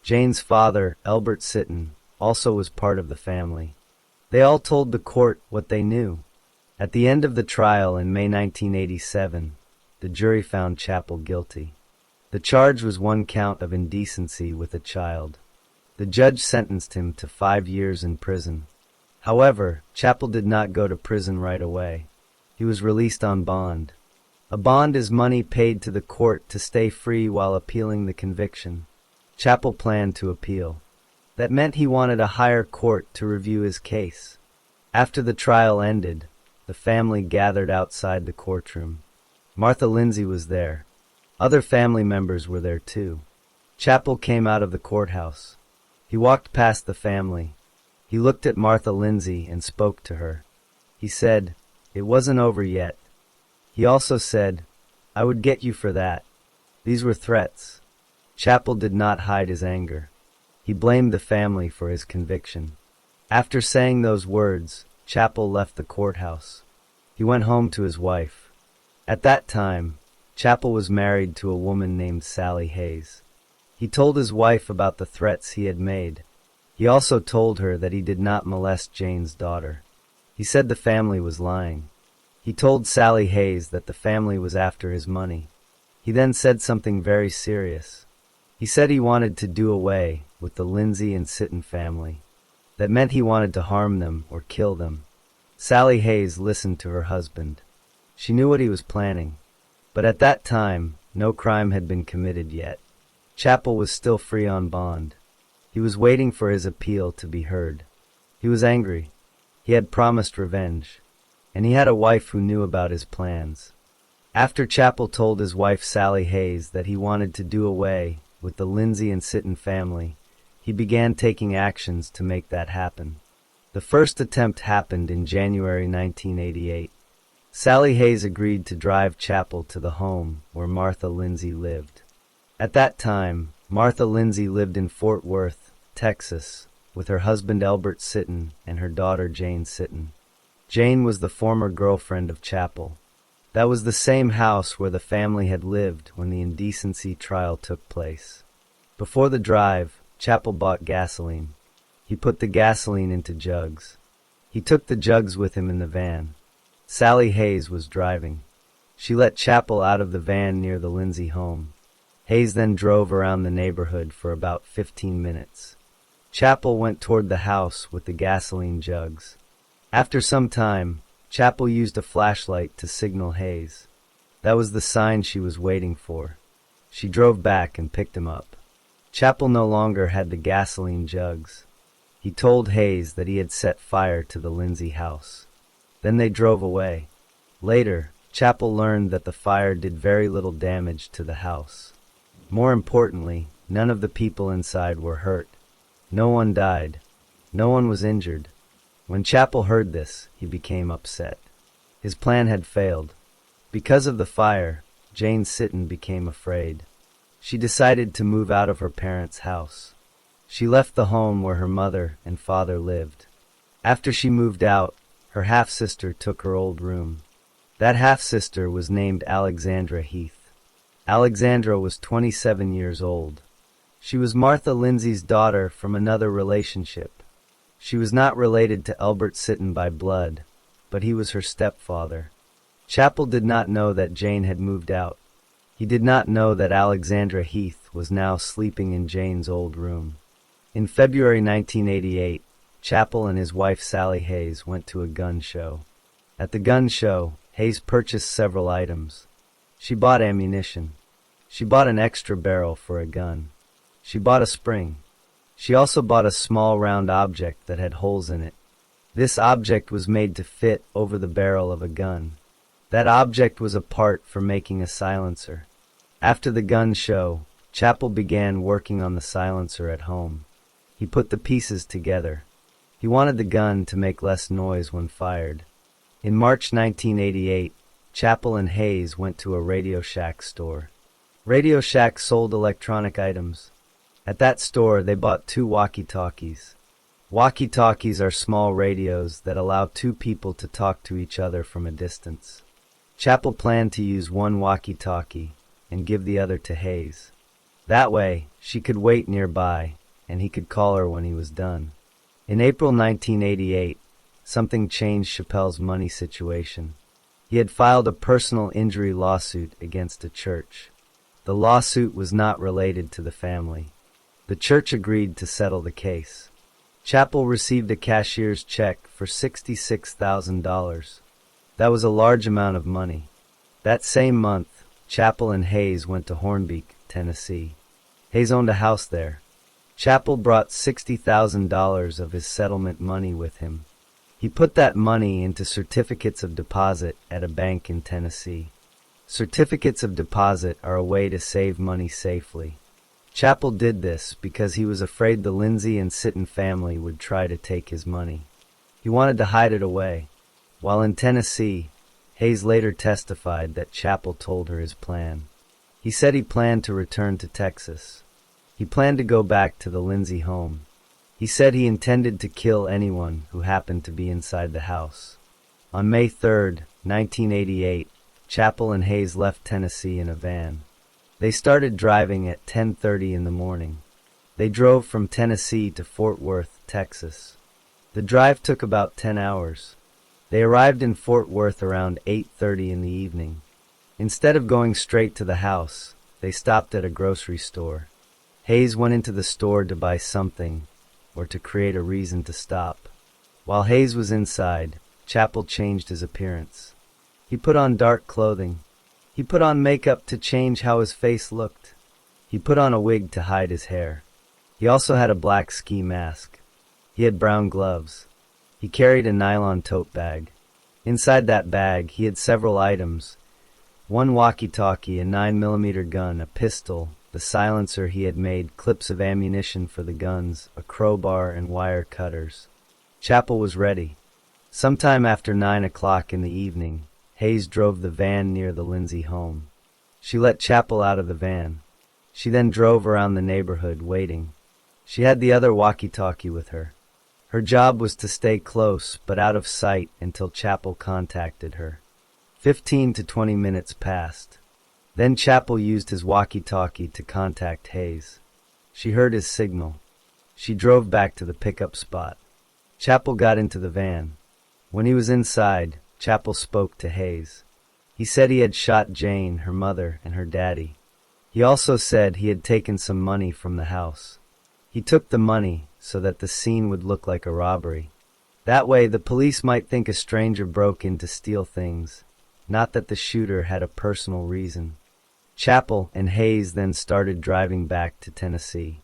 Jane's father, Albert Sitton, also was part of the family. They all told the court what they knew. At the end of the trial in May 1987, the jury found Chappell guilty. The charge was 1 count of indecency with a child. The judge sentenced him to 5 years in prison. However, Chappell did not go to prison right away. He was released on bond. A bond is money paid to the court to stay free while appealing the conviction. Chappell planned to appeal. That meant he wanted a higher court to review his case. After the trial ended, The family gathered outside the courtroom. Martha Lindsay was there. Other family members were there too. Chappell came out of the courthouse. He walked past the family. He looked at Martha Lindsay and spoke to her. He said, "It wasn't over yet." He also said, "I would get you for that." These were threats. Chappell did not hide his anger. He blamed the family for his conviction. After saying those words, Chappell left the courthouse. He went home to his wife. At that time, Chappell was married to a woman named Sally Hayes. He told his wife about the threats he had made. He also told her that he did not molest Jane's daughter. He said the family was lying. He told Sally Hayes that the family was after his money. He then said something very serious. He said he wanted to do away with the Lindsay and Sitton family. That meant he wanted to harm them or kill them. Sally Hayes listened to her husband. She knew what he was planning. But at that time, no crime had been committed yet. Chappell was still free on bond. He was waiting for his appeal to be heard. He was angry. He had promised revenge. And he had a wife who knew about his plans. After Chappell told his wife Sally Hayes that he wanted to do away with the Lindsay and Sitton family, he began taking actions to make that happen. The first attempt happened in January 1988. Sally Hayes agreed to drive Chappell to the home where Martha Lindsay lived. At that time, Martha Lindsay lived in Fort Worth, Texas, with her husband Elbert Sitton and her daughter Jane Sitton. Jane was the former girlfriend of Chappell. That was the same house where the family had lived when the indecency trial took place. Before the drive, Chappell bought gasoline. He put the gasoline into jugs. He took the jugs with him in the van. Sally Hayes was driving. She let Chappell out of the van near the Lindsay home. Hayes then drove around the neighborhood for about 15 minutes. Chappell went toward the house with the gasoline jugs. After some time, Chappell used a flashlight to signal Hayes. That was the sign she was waiting for. She drove back and picked him up. Chappell no longer had the gasoline jugs. He told Hayes that he had set fire to the Lindsay house. Then they drove away. Later, Chappell learned that the fire did very little damage to the house. More importantly, none of the people inside were hurt. No one died. No one was injured. When Chappell heard this, he became upset. His plan had failed. Because of the fire, Jane Sitton became afraid. She decided to move out of her parents' house. She left the home where her mother and father lived. After she moved out, her half-sister took her old room. That half-sister was named Alexandra Heath. Alexandra was 27 years old. She was Martha Lindsay's daughter from another relationship. She was not related to Elbert Sitton by blood, but he was her stepfather. Chappell did not know that Jane had moved out. He did not know that Alexandra Heath was now sleeping in Jane's old room. In February 1988, Chappell and his wife Sally Hayes went to a gun show. At the gun show, Hayes purchased several items. She bought ammunition. She bought an extra barrel for a gun. She bought a spring. She also bought a small round object that had holes in it. This object was made to fit over the barrel of a gun. That object was a part for making a silencer. After the gun show, Chappell began working on the silencer at home. He put the pieces together. He wanted the gun to make less noise when fired. In March 1988, Chappell and Hayes went to a Radio Shack store. Radio Shack sold electronic items. At that store, they bought 2 walkie-talkies. Walkie-talkies are small radios that allow 2 people to talk to each other from a distance. Chappell planned to use one walkie-talkie and give the other to Hayes. That way, she could wait nearby, and he could call her when he was done. In April 1988, something changed Chappell's money situation. He had filed a personal injury lawsuit against a church. The lawsuit was not related to the family. The church agreed to settle the case. Chappell received a cashier's check for $66,000. That was a large amount of money. That same month, Chappell and Hayes went to Hornbeak, Tennessee. Hayes owned a house there. Chappell brought $60,000 of his settlement money with him. He put that money into certificates of deposit at a bank in Tennessee. Certificates of deposit are a way to save money safely. Chappell did this because he was afraid the Lindsay and Sitton family would try to take his money. He wanted to hide it away. While in Tennessee, Hayes later testified that Chappell told her his plan. He said he planned to return to Texas. He planned to go back to the Lindsay home. He said he intended to kill anyone who happened to be inside the house. On May 3, 1988, Chappell and Hayes left Tennessee in a van. They started driving at 10:30 in the morning. They drove from Tennessee to Fort Worth, Texas. The drive took about 10 hours. They arrived in Fort Worth around 8:30 in the evening. Instead of going straight to the house, they stopped at a grocery store. Hayes went into the store to buy something, or to create a reason to stop. While Hayes was inside, Chappell changed his appearance. He put on dark clothing. He put on makeup to change how his face looked. He put on a wig to hide his hair. He also had a black ski mask. He had brown gloves. He carried a nylon tote bag. Inside that bag, he had several items: one walkie-talkie, a 9mm gun, a pistol, the silencer he had made, clips of ammunition for the guns, a crowbar, and wire cutters. Chappell was ready. Sometime after 9 o'clock in the evening, Hayes drove the van near the Lindsay home. She let Chappell out of the van. She then drove around the neighborhood, waiting. She had the other walkie-talkie with her. Her job was to stay close, but out of sight, until Chappell contacted her. 15 to 20 minutes passed. Then Chappell used his walkie-talkie to contact Hayes. She heard his signal. She drove back to the pickup spot. Chappell got into the van. When he was inside, Chappell spoke to Hayes. He said he had shot Jane, her mother, and her daddy. He also said he had taken some money from the house. He took the money so that the scene would look like a robbery. That way the police might think a stranger broke in to steal things, not that the shooter had a personal reason. Chappell and Hayes then started driving back to Tennessee.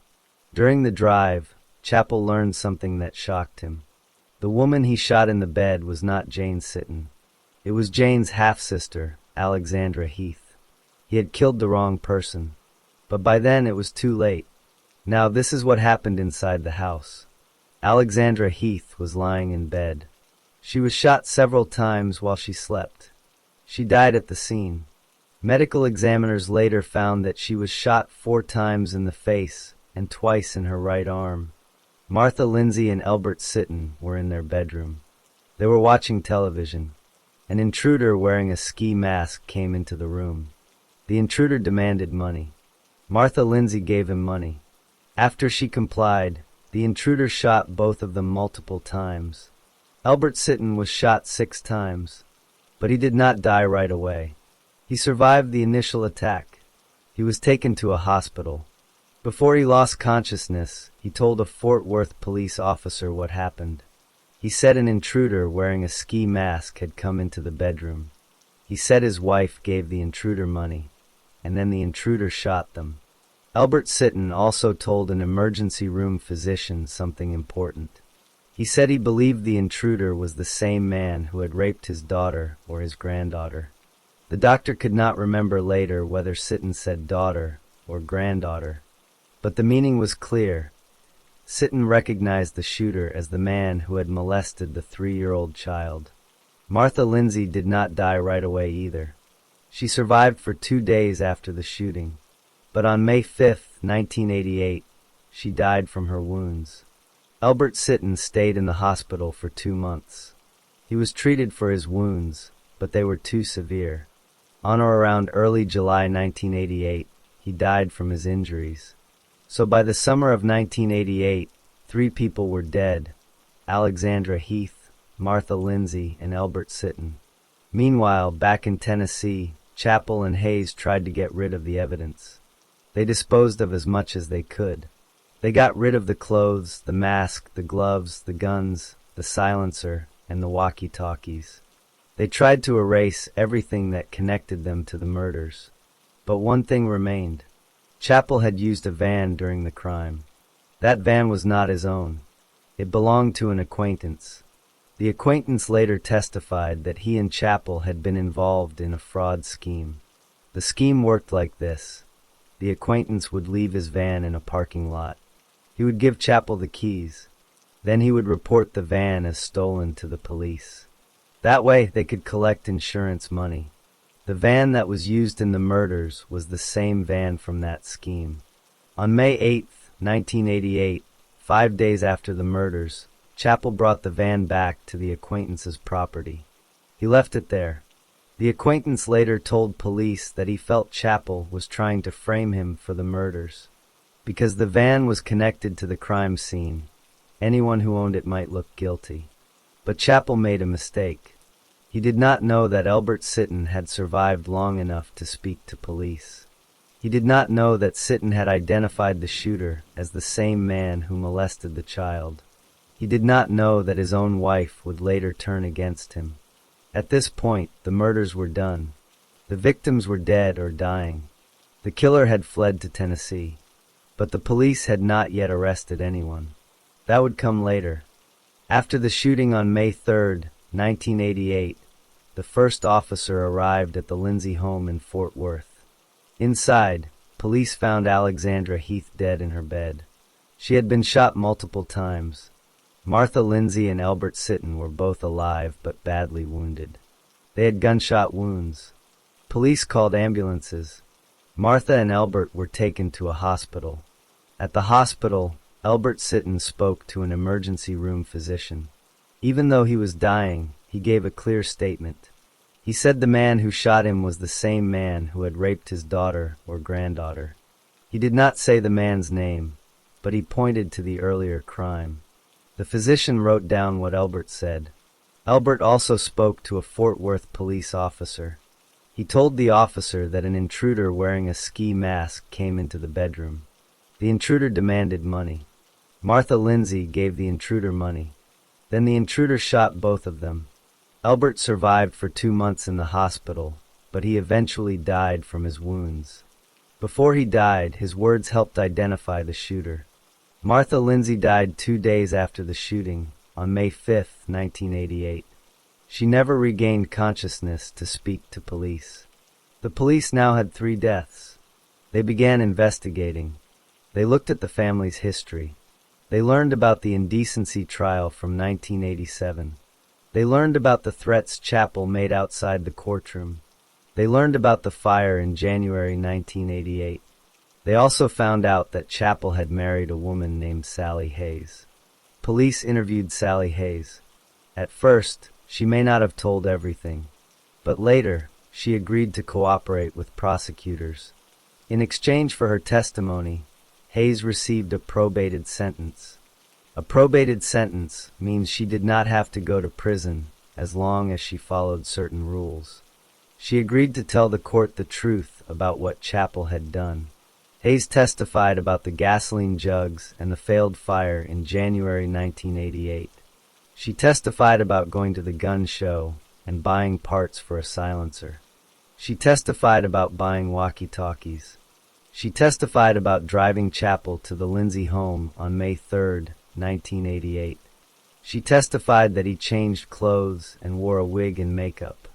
During the drive, Chappell learned something that shocked him. The woman he shot in the bed was not Jane Sitton. It was Jane's half-sister, Alexandra Heath. He had killed the wrong person, but by then it was too late. Now this is what happened inside the house. Alexandra Heath was lying in bed. She was shot several times while she slept. She died at the scene. Medical examiners later found that she was shot 4 times in the face and twice in her right arm. Martha Lindsay and Elbert Sitton were in their bedroom. They were watching television. An intruder wearing a ski mask came into the room. The intruder demanded money. Martha Lindsay gave him money. After she complied, the intruder shot both of them multiple times. Elbert Sitton was shot 6 times, but he did not die right away. He survived the initial attack. He was taken to a hospital. Before he lost consciousness, he told a Fort Worth police officer what happened. He said an intruder wearing a ski mask had come into the bedroom. He said his wife gave the intruder money, and then the intruder shot them. Elbert Sitton also told an emergency room physician something important. He said he believed the intruder was the same man who had raped his daughter or his granddaughter. The doctor could not remember later whether Sitton said daughter or granddaughter, but the meaning was clear. Sitton recognized the shooter as the man who had molested the 3-year-old child. Martha Lindsay did not die right away either. She survived for 2 days after the shooting, but on May 5, 1988, she died from her wounds. Elbert Sitton stayed in the hospital for 2 months. He was treated for his wounds, but they were too severe. On or around early July 1988, he died from his injuries. So by the summer of 1988, 3 people were dead: Alexandra Heath, Martha Lindsay, and Elbert Sitton. Meanwhile, back in Tennessee, Chappell and Hayes tried to get rid of the evidence. They disposed of as much as they could. They got rid of the clothes, the mask, the gloves, the guns, the silencer, and the walkie-talkies. They tried to erase everything that connected them to the murders. But one thing remained. Chappell had used a van during the crime. That van was not his own. It belonged to an acquaintance. The acquaintance later testified that he and Chappell had been involved in a fraud scheme. The scheme worked like this. The acquaintance would leave his van in a parking lot. He would give Chappell the keys. Then he would report the van as stolen to the police. That way they could collect insurance money. The van that was used in the murders was the same van from that scheme. On May 8, 1988, 5 days after the murders, Chappell brought the van back to the acquaintance's property. He left it there. The acquaintance later told police that he felt Chappell was trying to frame him for the murders. Because the van was connected to the crime scene, anyone who owned it might look guilty. But Chappell made a mistake. He did not know that Elbert Sitton had survived long enough to speak to police. He did not know that Sitton had identified the shooter as the same man who molested the child. He did not know that his own wife would later turn against him. At this point, the murders were done. The victims were dead or dying. The killer had fled to Tennessee. But the police had not yet arrested anyone. That would come later. After the shooting on May 3, 1988, the first officer arrived at the Lindsay home in Fort Worth. Inside, police found Alexandra Heath dead in her bed. She had been shot multiple times. Martha Lindsay and Elbert Sitton were both alive but badly wounded. They had gunshot wounds. Police called ambulances. Martha and Elbert were taken to a hospital. At the hospital, Elbert Sitton spoke to an emergency room physician. Even though he was dying, he gave a clear statement. He said the man who shot him was the same man who had raped his daughter or granddaughter. He did not say the man's name, but he pointed to the earlier crime. The physician wrote down what Elbert said. Elbert also spoke to a Fort Worth police officer. He told the officer that an intruder wearing a ski mask came into the bedroom. The intruder demanded money. Martha Lindsay gave the intruder money. Then the intruder shot both of them. Elbert survived for 2 months in the hospital, but he eventually died from his wounds. Before he died, his words helped identify the shooter. Martha Lindsay died 2 days after the shooting, on May 5, 1988. She never regained consciousness to speak to police. The police now had 3 deaths. They began investigating. They looked at the family's history. They learned about the indecency trial from 1987. They learned about the threats Chappell made outside the courtroom. They learned about the fire in January 1988. They also found out that Chappell had married a woman named Sally Hayes. Police interviewed Sally Hayes. At first, she may not have told everything, but later, she agreed to cooperate with prosecutors. In exchange for her testimony, Hayes received a probated sentence. A probated sentence means she did not have to go to prison as long as she followed certain rules. She agreed to tell the court the truth about what Chappell had done. Hayes testified about the gasoline jugs and the failed fire in January 1988. She testified about going to the gun show and buying parts for a silencer. She testified about buying walkie-talkies. She testified about driving Chappell to the Lindsay home on May 3, 1988. She testified that he changed clothes and wore a wig and makeup.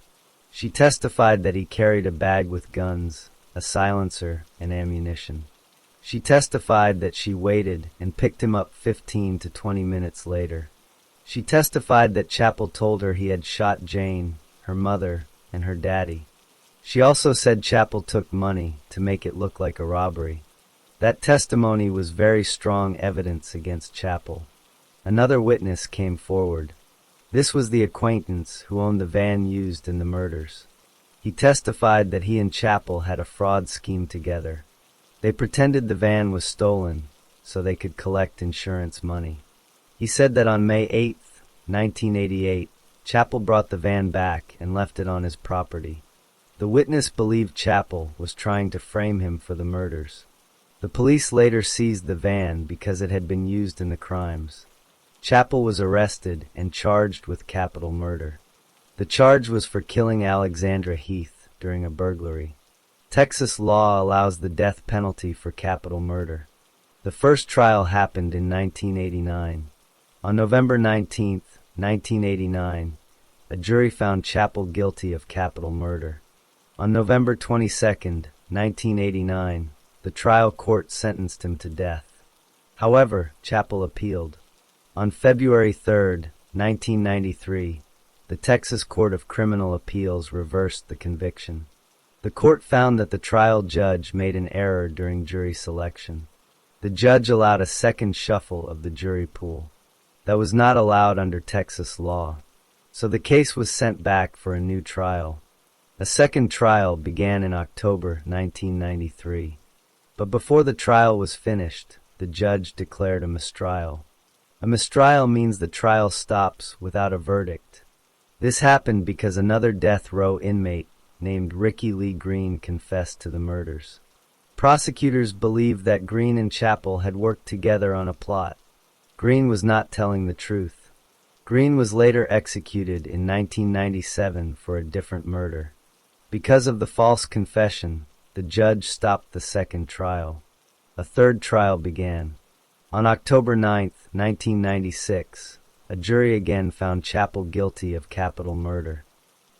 She testified that he carried a bag with guns, a silencer, and ammunition. She testified that she waited and picked him up 15 to 20 minutes later. She testified that Chappell told her he had shot Jane, her mother, and her daddy. She also said Chappell took money to make it look like a robbery. That testimony was very strong evidence against Chappell. Another witness came forward. This was the acquaintance who owned the van used in the murders. He testified that he and Chappell had a fraud scheme together. They pretended the van was stolen so they could collect insurance money. He said that on May 8, 1988, Chappell brought the van back and left it on his property. The witness believed Chappell was trying to frame him for the murders. The police later seized the van because it had been used in the crimes. Chappell was arrested and charged with capital murder. The charge was for killing Alexandra Heath during a burglary. Texas law allows the death penalty for capital murder. The first trial happened in 1989. On November 19, 1989, a jury found Chappell guilty of capital murder. On November 22, 1989, the trial court sentenced him to death. However, Chappell appealed. On February 3, 1993, the Texas Court of Criminal Appeals reversed the conviction. The court found that the trial judge made an error during jury selection. The judge allowed a second shuffle of the jury pool. That was not allowed under Texas law, so the case was sent back for a new trial. A second trial began in October 1993. But before the trial was finished, the judge declared a mistrial. A mistrial means the trial stops without a verdict. This happened because another death row inmate named Ricky Lee Green confessed to the murders. Prosecutors believed that Green and Chappell had worked together on a plot. Green was not telling the truth. Green was later executed in 1997 for a different murder. Because of the false confession, the judge stopped the second trial. A third trial began. On October 9, 1996, a jury again found Chappell guilty of capital murder.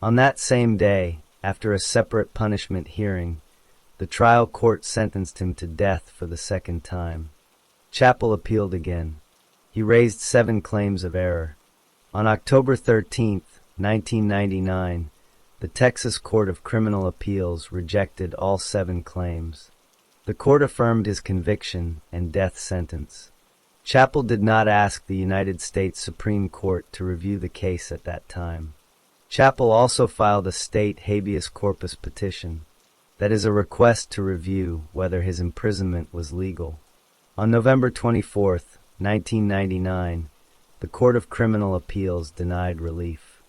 On that same day, after a separate punishment hearing, the trial court sentenced him to death for the second time. Chappell appealed again. He raised 7 claims of error. On October 13, 1999, the Texas Court of Criminal Appeals rejected all 7 claims. The court affirmed his conviction and death sentence. Chappell did not ask the United States Supreme Court to review the case at that time. Chappell also filed a state habeas corpus petition, that is a request to review whether his imprisonment was legal. On November 24, 1999, the Court of Criminal Appeals denied relief.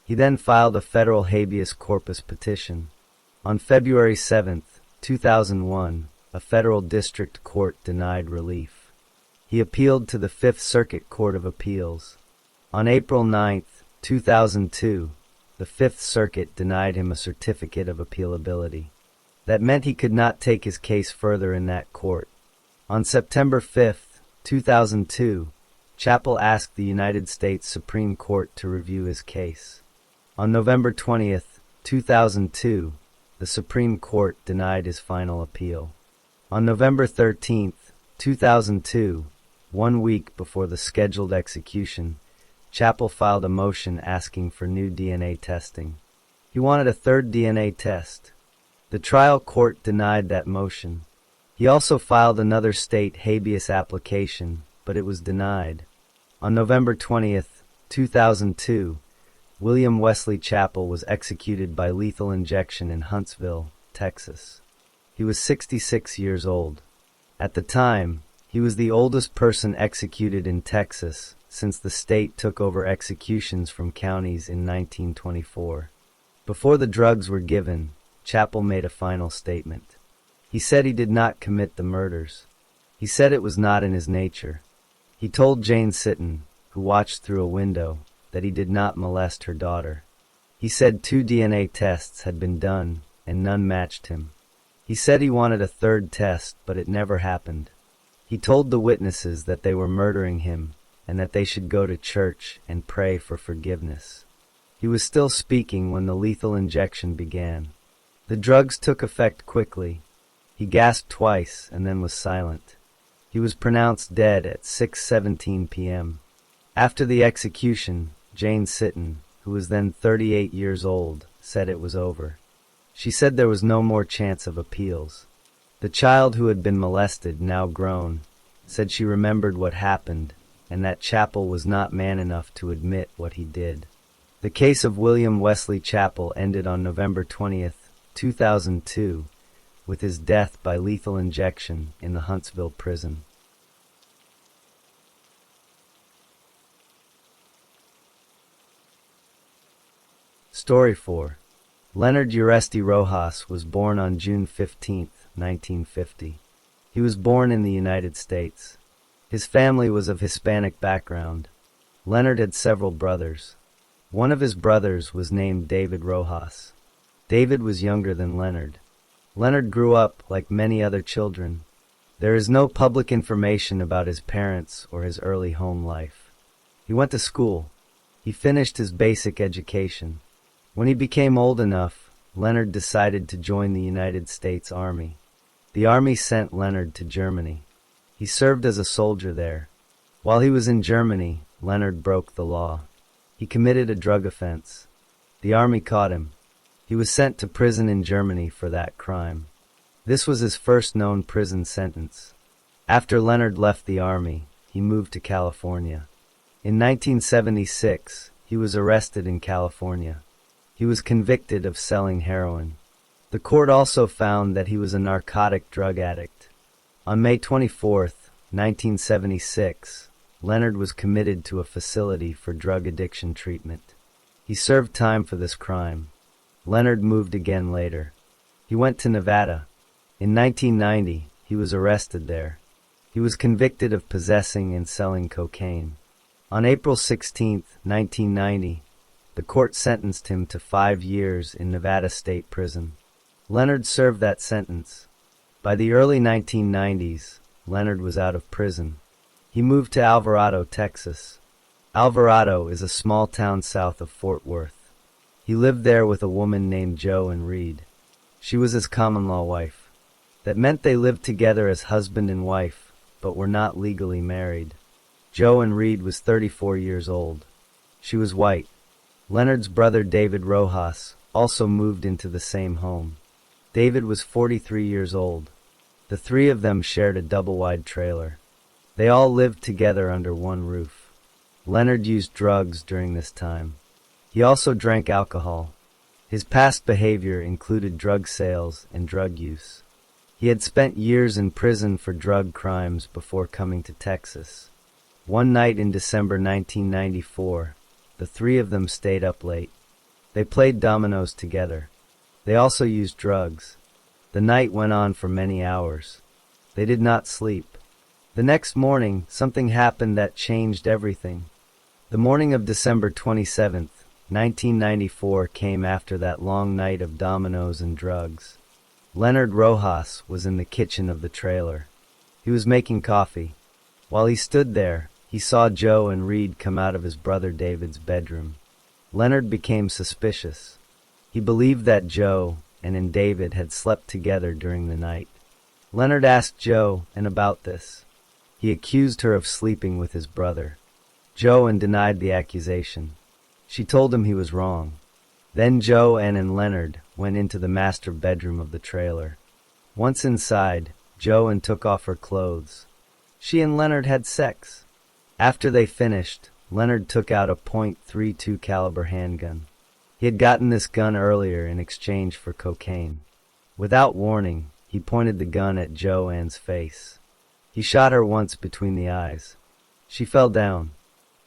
He then filed a federal habeas corpus petition. On February 7, 2001, a federal district court denied relief. He appealed to the Fifth Circuit Court of Appeals. On April 9, 2002, the Fifth Circuit denied him a certificate of appealability. That meant he could not take his case further in that court. On September 5, 2002, Chappell asked the United States Supreme Court to review his case. On November 20, 2002, the Supreme Court denied his final appeal. On November 13, 2002, 1 week before the scheduled execution, Chappell filed a motion asking for new DNA testing. He wanted a third DNA test. The trial court denied that motion. He also filed another state habeas application, but it was denied. On November 20, 2002, William Wesley Chappell was executed by lethal injection in Huntsville, Texas. He was 66 years old. At the time, he was the oldest person executed in Texas since the state took over executions from counties in 1924. Before the drugs were given, Chappell made a final statement. He said he did not commit the murders. He said it was not in his nature. He told Jane Sitton, who watched through a window, that he did not molest her daughter. He said 2 DNA tests had been done, and none matched him. He said he wanted a third test, but it never happened. He told the witnesses that they were murdering him, and that they should go to church and pray for forgiveness. He was still speaking when the lethal injection began. The drugs took effect quickly. He gasped twice and then was silent. He was pronounced dead at 6:17 p.m. After the execution, Jane Sitton, who was then 38 years old, said it was over. She said there was no more chance of appeals. The child who had been molested, now grown, said she remembered what happened and that Chappell was not man enough to admit what he did. The case of William Wesley Chappell ended on November 20, 2002, with his death by lethal injection in the Huntsville prison. Story 4. Leonard Uresti Rojas was born on June 15, 1950. He was born in the United States. His family was of Hispanic background. Leonard had several brothers. One of his brothers was named David Rojas. David was younger than Leonard. Leonard grew up like many other children. There is no public information about his parents or his early home life. He went to school. He finished his basic education. When he became old enough, Leonard decided to join the United States Army. The Army sent Leonard to Germany. He served as a soldier there. While he was in Germany, Leonard broke the law. He committed a drug offense. The Army caught him. He was sent to prison in Germany for that crime. This was his first known prison sentence. After Leonard left the Army, he moved to California. In 1976, he was arrested in California. He was convicted of selling heroin. The court also found that he was a narcotic drug addict. On May 24, 1976, Leonard was committed to a facility for drug addiction treatment. He served time for this crime. Leonard moved again later. He went to Nevada. In 1990, he was arrested there. He was convicted of possessing and selling cocaine. On April 16, 1990, the court sentenced him to 5 years in Nevada State Prison. Leonard served that sentence. By the early 1990s, Leonard was out of prison. He moved to Alvarado, Texas. Alvarado is a small town south of Fort Worth. He lived there with a woman named Jo and Reed. She was his common-law wife. That meant they lived together as husband and wife, but were not legally married. Jo and Reed was 34 years old. She was white. Leonard's brother David Rojas also moved into the same home. David was 43 years old. The three of them shared a double-wide trailer. They all lived together under one roof. Leonard used drugs during this time. He also drank alcohol. His past behavior included drug sales and drug use. He had spent years in prison for drug crimes before coming to Texas. One night in December 1994, the three of them stayed up late. They played dominoes together. They also used drugs. The night went on for many hours. They did not sleep. The next morning, something happened that changed everything. The morning of December 27, 1994 came after that long night of dominoes and drugs. Leonard Rojas was in the kitchen of the trailer. He was making coffee. While he stood there, he saw Jo and Reed come out of his brother David's bedroom. Leonard became suspicious. He believed that Jo and David had slept together during the night. Leonard asked Jo about this. He accused her of sleeping with his brother. Jo denied the accusation. She told him he was wrong. Then Jo and Leonard went into the master bedroom of the trailer. Once inside, Jo took off her clothes. She and Leonard had sex. After they finished, Leonard took out a .32 caliber handgun. He had gotten this gun earlier in exchange for cocaine. Without warning, he pointed the gun at Joanne's face. He shot her once between the eyes. She fell down.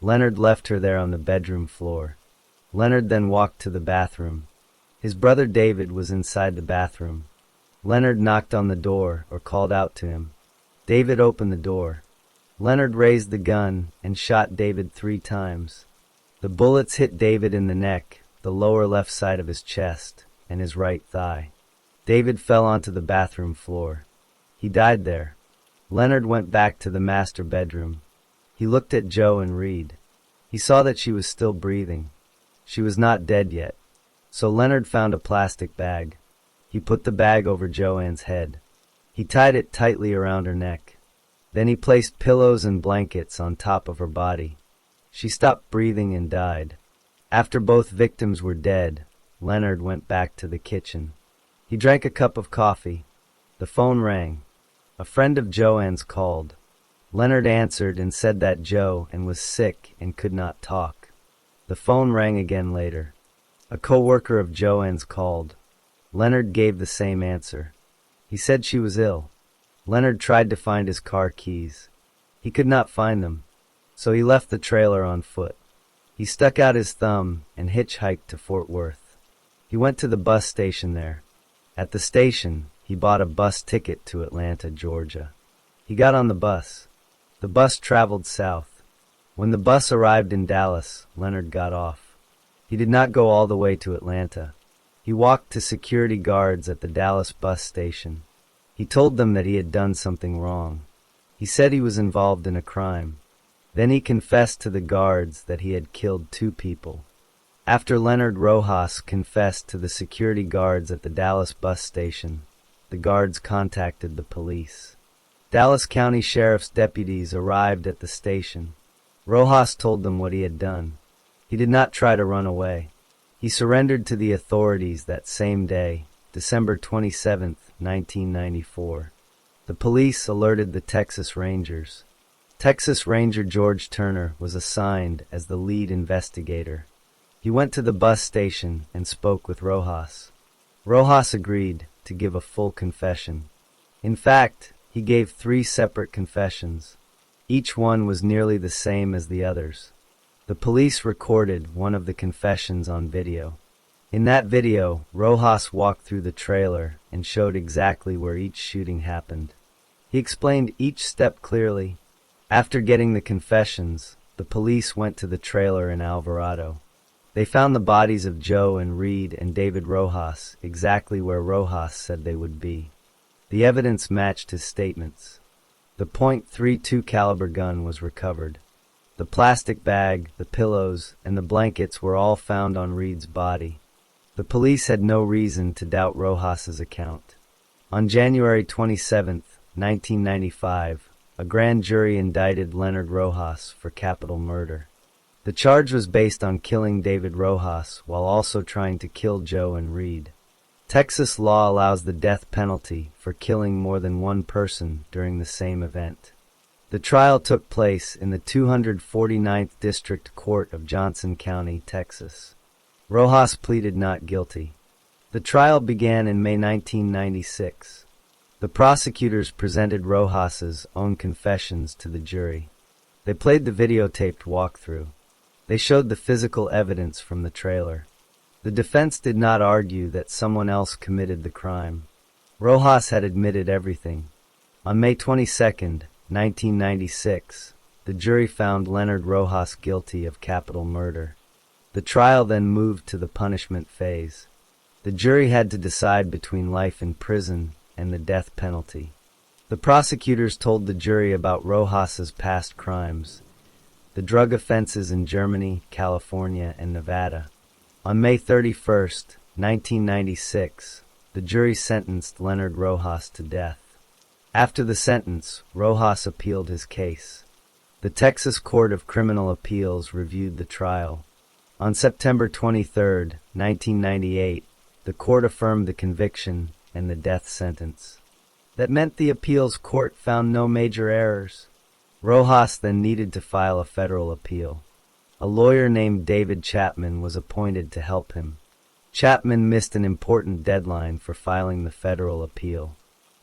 Leonard left her there on the bedroom floor. Leonard then walked to the bathroom. His brother David was inside the bathroom. Leonard knocked on the door or called out to him. David opened the door. Leonard raised the gun and shot David 3 times. The bullets hit David in the neck, the lower left side of his chest, and his right thigh. David fell onto the bathroom floor. He died there. Leonard went back to the master bedroom. He looked at Jo and Reed. He saw that she was still breathing. She was not dead yet. So Leonard found a plastic bag. He put the bag over Joanne's head. He tied it tightly around her neck. Then he placed pillows and blankets on top of her body. She stopped breathing and died. After both victims were dead, Leonard went back to the kitchen. He drank a cup of coffee. The phone rang. A friend of Joanne's called. Leonard answered and said that Joanne was sick and could not talk. The phone rang again later. A co-worker of Joanne's called. Leonard gave the same answer. He said she was ill. Leonard tried to find his car keys. He could not find them, so he left the trailer on foot. He stuck out his thumb and hitchhiked to Fort Worth. He went to the bus station there. At the station, he bought a bus ticket to Atlanta, Georgia. He got on the bus. The bus traveled south. When the bus arrived in Dallas, Leonard got off. He did not go all the way to Atlanta. He walked to security guards at the Dallas bus station. He told them that he had done something wrong. He said he was involved in a crime. Then he confessed to the guards that he had killed 2 people. After Leonard Rojas confessed to the security guards at the Dallas bus station, the guards contacted the police. Dallas County Sheriff's deputies arrived at the station. Rojas told them what he had done. He did not try to run away. He surrendered to the authorities that same day, December 27, 1994. The police alerted the Texas Rangers. Texas Ranger George Turner was assigned as the lead investigator. He went to the bus station and spoke with Rojas. Rojas agreed to give a full confession. In fact, he gave 3 separate confessions. Each one was nearly the same as the others. The police recorded one of the confessions on video. In that video, Rojas walked through the trailer and showed exactly where each shooting happened. He explained each step clearly. After getting the confessions, the police went to the trailer in Alvarado. They found the bodies of Joe and Reed and David Rojas exactly where Rojas said they would be. The evidence matched his statements. The .32 caliber gun was recovered. The plastic bag, the pillows, and the blankets were all found on Reed's body. The police had no reason to doubt Rojas's account. On January 27, 1995, a grand jury indicted Leonard Rojas for capital murder. The charge was based on killing David Rojas while also trying to kill Joe and Reed. Texas law allows the death penalty for killing more than one person during the same event. The trial took place in the 249th District Court of Johnson County, Texas. Rojas pleaded not guilty. The trial began in May 1996. The prosecutors presented Rojas's own confessions to the jury. They played the videotaped walkthrough. They showed the physical evidence from the trailer. The defense did not argue that someone else committed the crime. Rojas had admitted everything. On May 22, 1996, the jury found Leonard Rojas guilty of capital murder. The trial then moved to the punishment phase. The jury had to decide between life in prison and the death penalty. The prosecutors told the jury about Rojas's past crimes, the drug offenses in Germany, California, and Nevada. On May 31, 1996, the jury sentenced Leonard Rojas to death. After the sentence, Rojas appealed his case. The Texas Court of Criminal Appeals reviewed the trial. On September 23, 1998, the court affirmed the conviction and the death sentence. That meant the appeals court found no major errors. Rojas then needed to file a federal appeal. A lawyer named David Chapman was appointed to help him. Chapman missed an important deadline for filing the federal appeal.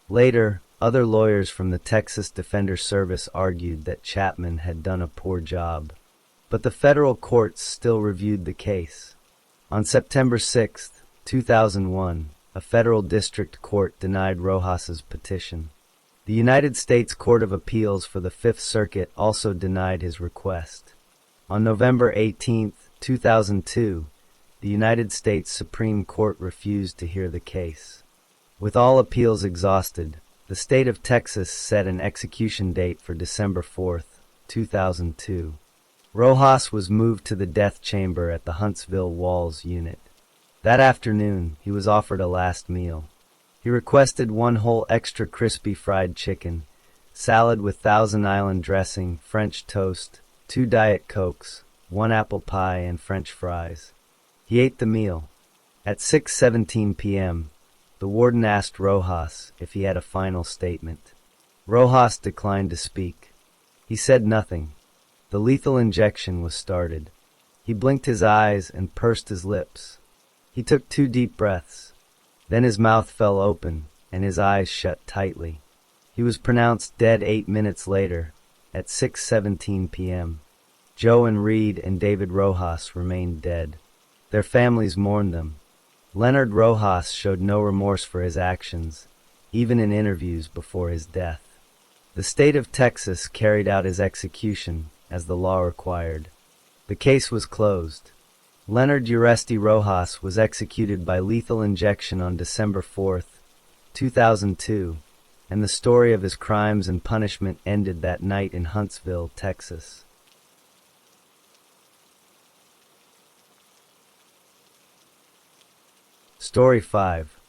Later, other lawyers from the Texas Defender Service argued that Chapman had done a poor job. But the federal courts still reviewed the case. On September 6, 2001, a federal district court denied Rojas's petition. The United States Court of Appeals for the Fifth Circuit also denied his request. On November 18, 2002, the United States Supreme Court refused to hear the case. With all appeals exhausted, the state of Texas set an execution date for December 4, 2002. Rojas was moved to the death chamber at the Huntsville Walls unit. That afternoon, he was offered a last meal. He requested 1 whole extra crispy fried chicken, salad with Thousand Island dressing, French toast, 2 Diet Cokes, 1 apple pie, and French fries. He ate the meal. At 6:17 p.m., the warden asked Rojas if he had a final statement. Rojas declined to speak. He said nothing. The lethal injection was started. He blinked his eyes and pursed his lips. He took 2 deep breaths. Then his mouth fell open and his eyes shut tightly. He was pronounced dead 8 minutes later, at 6:17 p.m. Joe and Reed and David Rojas remained dead. Their families mourned them. Leonard Rojas showed no remorse for his actions, even in interviews before his death. The state of Texas carried out his execution as the law required. The case was closed. Leonard Uresti Rojas was executed by lethal injection on December 4, 2002, and the story of his crimes and punishment ended that night in Huntsville, Texas. Story 5.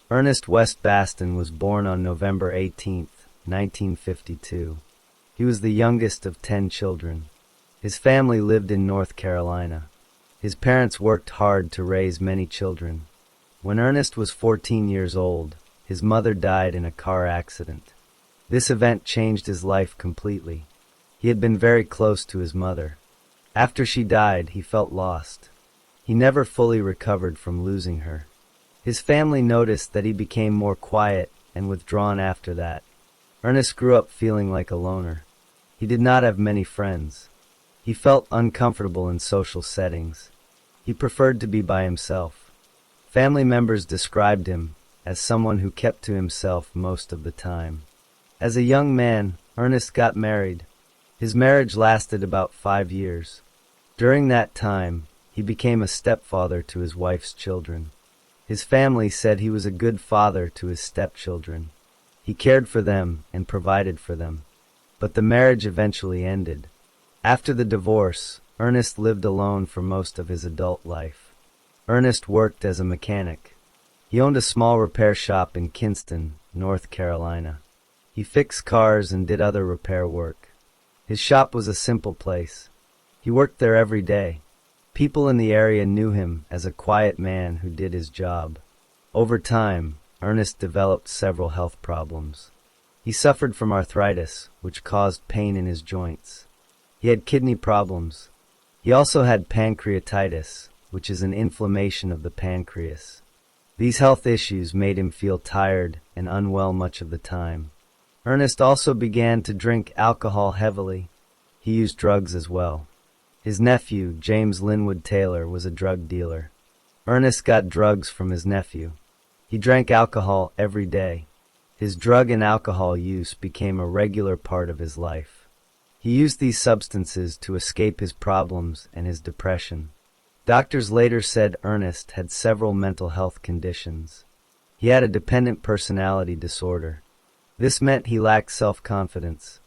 Ernest West Baston was born on November 18, 1952. He was the youngest of 10 children. His family lived in North Carolina. His parents worked hard to raise many children. When Ernest was 14 years old, his mother died in a car accident. This event changed his life completely. He had been very close to his mother. After she died, he felt lost. He never fully recovered from losing her. His family noticed that he became more quiet and withdrawn after that. Ernest grew up feeling like a loner. He did not have many friends. He felt uncomfortable in social settings. He preferred to be by himself. Family members described him as someone who kept to himself most of the time. As a young man, Ernest got married. His marriage lasted about 5 years. During that time, he became a stepfather to his wife's children. His family said he was a good father to his stepchildren. He cared for them and provided for them. But the marriage eventually ended. After the divorce, Ernest lived alone for most of his adult life. Ernest worked as a mechanic. He owned a small repair shop in Kinston, North Carolina. He fixed cars and did other repair work. His shop was a simple place. He worked there every day. People in the area knew him as a quiet man who did his job. Over time, Ernest developed several health problems. He suffered from arthritis, which caused pain in his joints. He had kidney problems. He also had pancreatitis, which is an inflammation of the pancreas. These health issues made him feel tired and unwell much of the time. Ernest also began to drink alcohol heavily. He used drugs as well. His nephew, James Linwood Taylor, was a drug dealer. Ernest got drugs from his nephew. He drank alcohol every day. His drug and alcohol use became a regular part of his life. He used these substances to escape his problems and his depression. Doctors later said Ernest had several mental health conditions. He had a dependent personality disorder. This meant he lacked self-confidence.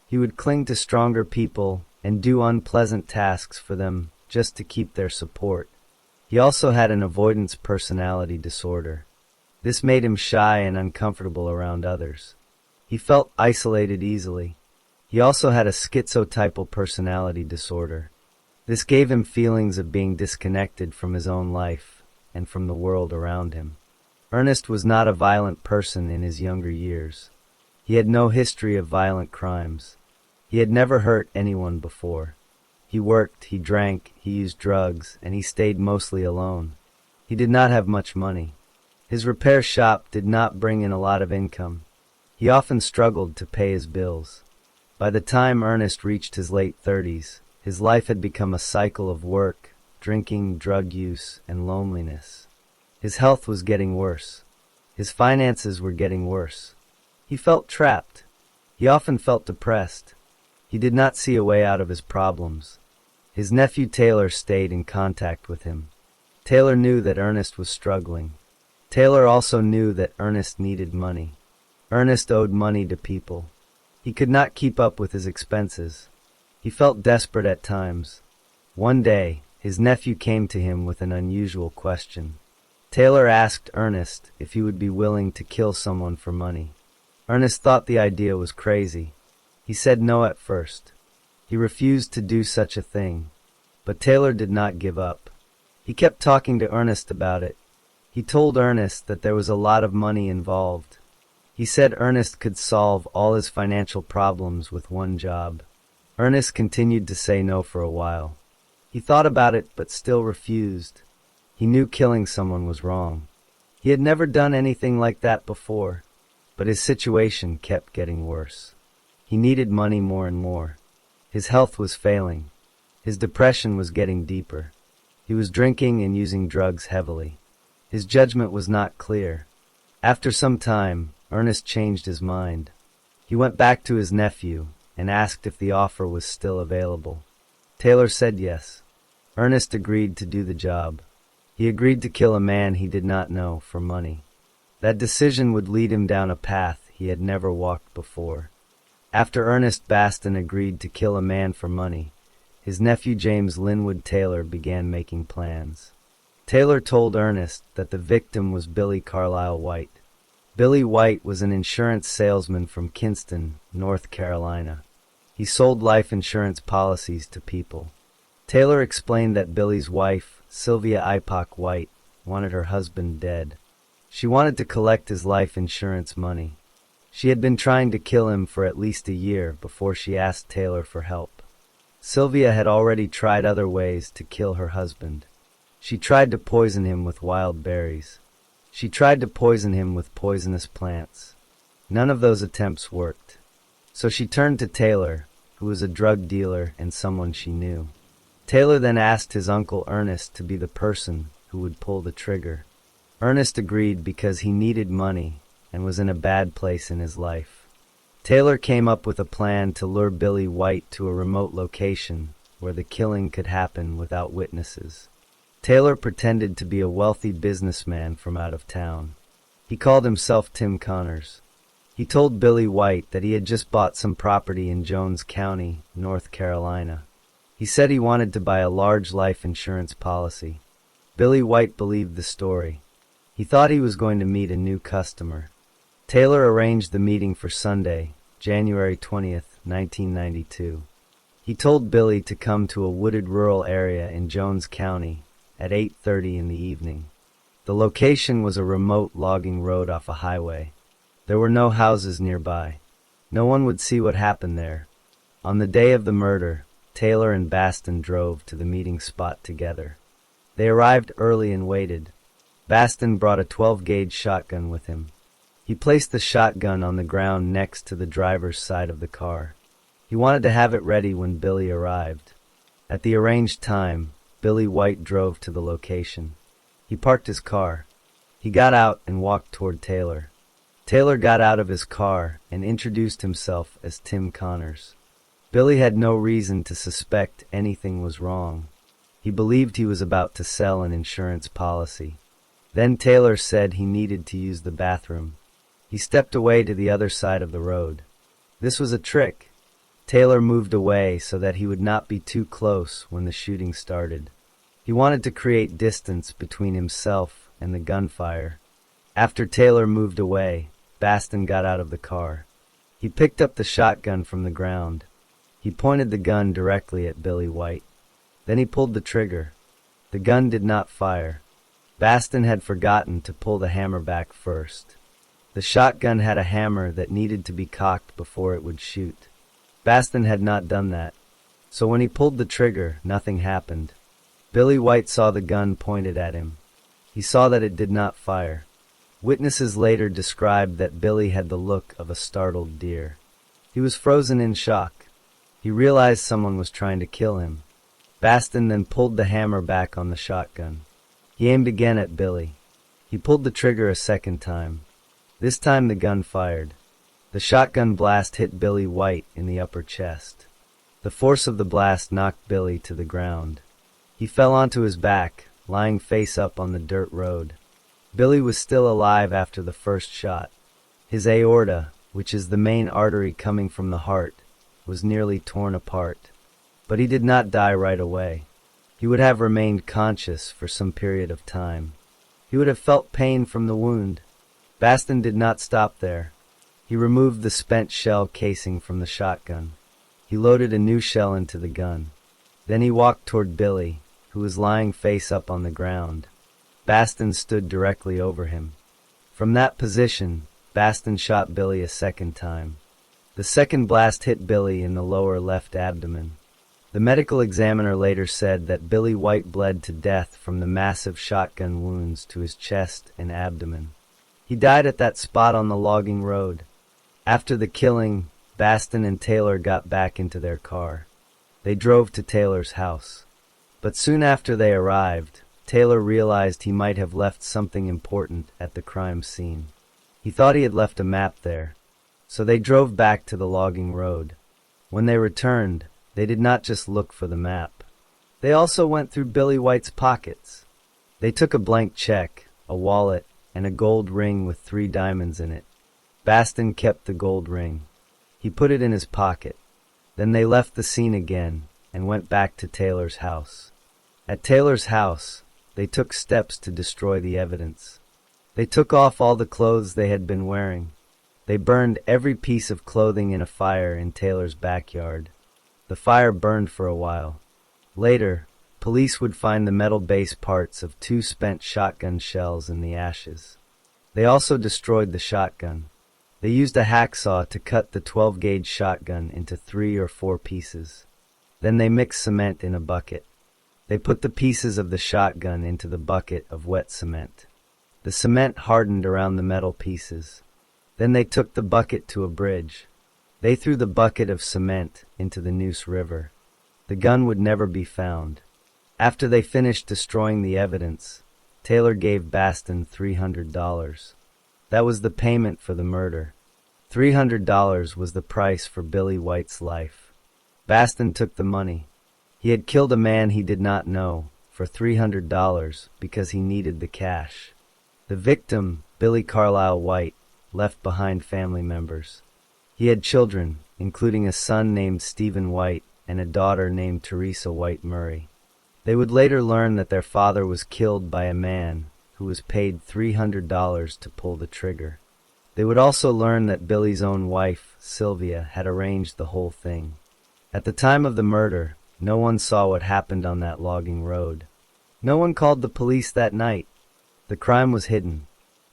He would cling to stronger people and do unpleasant tasks for them just to keep their support. He also had an avoidance personality disorder. This made him shy and uncomfortable around others. He felt isolated easily. He also had a schizotypal personality disorder. This gave him feelings of being disconnected from his own life and from the world around him. Ernest was not a violent person in his younger years. He had no history of violent crimes. He had never hurt anyone before. He worked, he drank, he used drugs, and he stayed mostly alone. He did not have much money. His repair shop did not bring in a lot of income. He often struggled to pay his bills. By the time Ernest reached his late 30s, his life had become a cycle of work, drinking, drug use, and loneliness. His health was getting worse. His finances were getting worse. He felt trapped. He often felt depressed. He did not see a way out of his problems. His nephew Taylor stayed in contact with him. Taylor knew that Ernest was struggling. Taylor also knew that Ernest needed money. Ernest owed money to people. He could not keep up with his expenses. He felt desperate at times. One day, his nephew came to him with an unusual question. Taylor asked Ernest if he would be willing to kill someone for money. Ernest thought the idea was crazy. He said no at first. He refused to do such a thing. But Taylor did not give up. He kept talking to Ernest about it. He told Ernest that there was a lot of money involved. He said Ernest could solve all his financial problems with one job. Ernest continued to say no for a while. He thought about it but still refused. He knew killing someone was wrong. He had never done anything like that before, but his situation kept getting worse. He needed money more and more. His health was failing. His depression was getting deeper. He was drinking and using drugs heavily. His judgment was not clear. After some time, Ernest changed his mind. He went back to his nephew and asked if the offer was still available. Taylor said yes. Ernest agreed to do the job. He agreed to kill a man he did not know for money. That decision would lead him down a path he had never walked before. After Ernest Baston agreed to kill a man for money, his nephew James Linwood Taylor began making plans. Taylor told Ernest that the victim was Billy Carlisle White. Billy White was an insurance salesman from Kinston, North Carolina. He sold life insurance policies to people. Taylor explained that Billy's wife, Sylvia Ipock White, wanted her husband dead. She wanted to collect his life insurance money. She had been trying to kill him for at least a year before she asked Taylor for help. Sylvia had already tried other ways to kill her husband. She tried to poison him with wild berries. She tried to poison him with poisonous plants. None of those attempts worked. So she turned to Taylor, who was a drug dealer and someone she knew. Taylor then asked his uncle Ernest to be the person who would pull the trigger. Ernest agreed because he needed money and was in a bad place in his life. Taylor came up with a plan to lure Billy White to a remote location where the killing could happen without witnesses. Taylor pretended to be a wealthy businessman from out of town. He called himself Tim Connors. He told Billy White that he had just bought some property in Jones County, North Carolina. He said he wanted to buy a large life insurance policy. Billy White believed the story. He thought he was going to meet a new customer. Taylor arranged the meeting for Sunday, January 20th, 1992. He told Billy to come to a wooded rural area in Jones County at 8:30 in the evening. The location was a remote logging road off a highway. There were no houses nearby. No one would see what happened there. On the day of the murder, Taylor and Baston drove to the meeting spot together. They arrived early and waited. Baston brought a 12-gauge shotgun with him. He placed the shotgun on the ground next to the driver's side of the car. He wanted to have it ready when Billy arrived. At the arranged time, Billy White drove to the location. He parked his car. He got out and walked toward Taylor. Taylor got out of his car and introduced himself as Tim Connors. Billy had no reason to suspect anything was wrong. He believed he was about to sell an insurance policy. Then Taylor said he needed to use the bathroom. He stepped away to the other side of the road. This was a trick. Taylor moved away so that he would not be too close when the shooting started. He wanted to create distance between himself and the gunfire. After Taylor moved away, Baston got out of the car. He picked up the shotgun from the ground. He pointed the gun directly at Billy White. Then he pulled the trigger. The gun did not fire. Baston had forgotten to pull the hammer back first. The shotgun had a hammer that needed to be cocked before it would shoot. Baston had not done that. So when he pulled the trigger, nothing happened. Billy White saw the gun pointed at him. He saw that it did not fire. Witnesses later described that Billy had the look of a startled deer. He was frozen in shock. He realized someone was trying to kill him. Baston then pulled the hammer back on the shotgun. He aimed again at Billy. He pulled the trigger a second time. This time the gun fired. The shotgun blast hit Billy White in the upper chest. The force of the blast knocked Billy to the ground. He fell onto his back, lying face up on the dirt road. Billy was still alive after the first shot. His aorta, which is the main artery coming from the heart, was nearly torn apart. But he did not die right away. He would have remained conscious for some period of time. He would have felt pain from the wound. Baston did not stop there. He removed the spent shell casing from the shotgun. He loaded a new shell into the gun. Then he walked toward Billy, who was lying face up on the ground. Baston stood directly over him. From that position, Baston shot Billy a second time. The second blast hit Billy in the lower left abdomen. The medical examiner later said that Billy White bled to death from the massive shotgun wounds to his chest and abdomen. He died at that spot on the logging road. After the killing, Baston and Taylor got back into their car. They drove to Taylor's house. But soon after they arrived, Taylor realized he might have left something important at the crime scene. He thought he had left a map there. So they drove back to the logging road. When they returned, they did not just look for the map. They also went through Billy White's pockets. They took a blank check, a wallet, and a gold ring with 3 diamonds in it. Baston kept the gold ring. He put it in his pocket. Then they left the scene again and went back to Taylor's house. At Taylor's house, they took steps to destroy the evidence. They took off all the clothes they had been wearing. They burned every piece of clothing in a fire in Taylor's backyard. The fire burned for a while. Later, police would find the metal base parts of 2 spent shotgun shells in the ashes. They also destroyed the shotgun. They used a hacksaw to cut the 12-gauge shotgun into 3 or 4 pieces. Then they mixed cement in a bucket. They put the pieces of the shotgun into the bucket of wet cement. The cement hardened around the metal pieces. Then they took the bucket to a bridge. They threw the bucket of cement into the Neuse River. The gun would never be found. After they finished destroying the evidence, Taylor gave Baston $300. That was the payment for the murder. $300 was the price for Billy White's life. Baston took the money. He had killed a man he did not know for $300 because he needed the cash. The victim, Billy Carlisle White, left behind family members. He had children, including a son named Stephen White and a daughter named Teresa White Murray. They would later learn that their father was killed by a man who was paid $300 to pull the trigger. They would also learn that Billy's own wife, Sylvia, had arranged the whole thing. At the time of the murder, no one saw what happened on that logging road. No one called the police that night. The crime was hidden.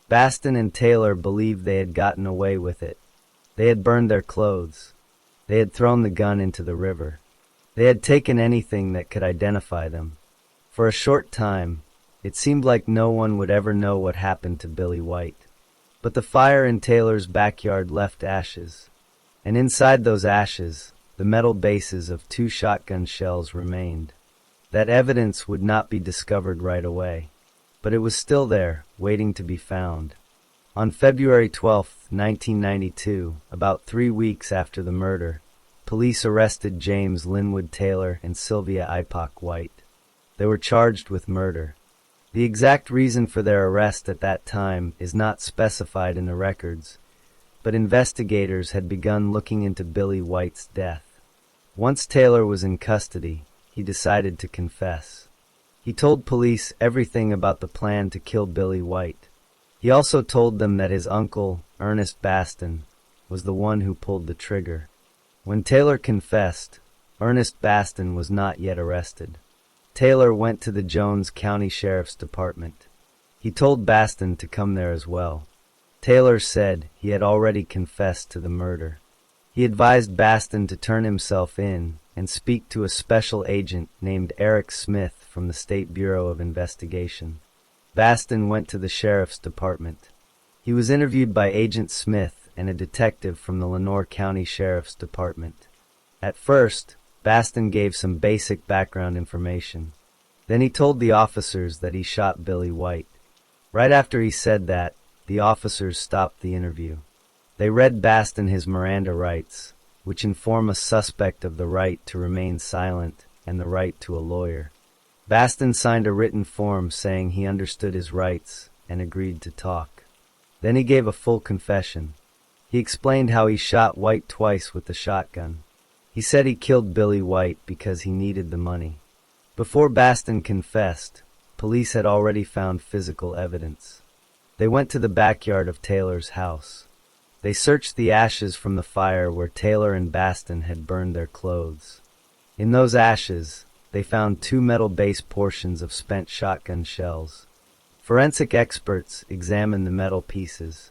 Baston and Taylor believed they had gotten away with it. They had burned their clothes. They had thrown the gun into the river. They had taken anything that could identify them. For a short time, it seemed like no one would ever know what happened to Billy White. But the fire in Taylor's backyard left ashes. And inside those ashes, the metal bases of 2 shotgun shells remained. That evidence would not be discovered right away. But it was still there, waiting to be found. On February 12, 1992, about 3 weeks after the murder, police arrested James Linwood Taylor and Sylvia Ipock White. They were charged with murder. The exact reason for their arrest at that time is not specified in the records, but investigators had begun looking into Billy White's death. Once Taylor was in custody, he decided to confess. He told police everything about the plan to kill Billy White. He also told them that his uncle, Ernest Baston, was the one who pulled the trigger. When Taylor confessed, Ernest Baston was not yet arrested. Taylor went to the Jones County Sheriff's Department. He told Baston to come there as well. Taylor said he had already confessed to the murder. He advised Baston to turn himself in and speak to a special agent named Eric Smith from the State Bureau of Investigation. Baston went to the Sheriff's Department. He was interviewed by Agent Smith and a detective from the Lenoir County Sheriff's Department. At first, Baston gave some basic background information. Then he told the officers that he shot Billy White. Right after he said that, the officers stopped the interview. They read Baston his Miranda rights, which inform a suspect of the right to remain silent and the right to a lawyer. Baston signed a written form saying he understood his rights and agreed to talk. Then he gave a full confession. He explained how he shot White twice with the shotgun. He said he killed Billy White because he needed the money. Before Baston confessed, police had already found physical evidence. They went to the backyard of Taylor's house. They searched the ashes from the fire where Taylor and Baston had burned their clothes. In those ashes, they found 2 metal base portions of spent shotgun shells. Forensic experts examined the metal pieces.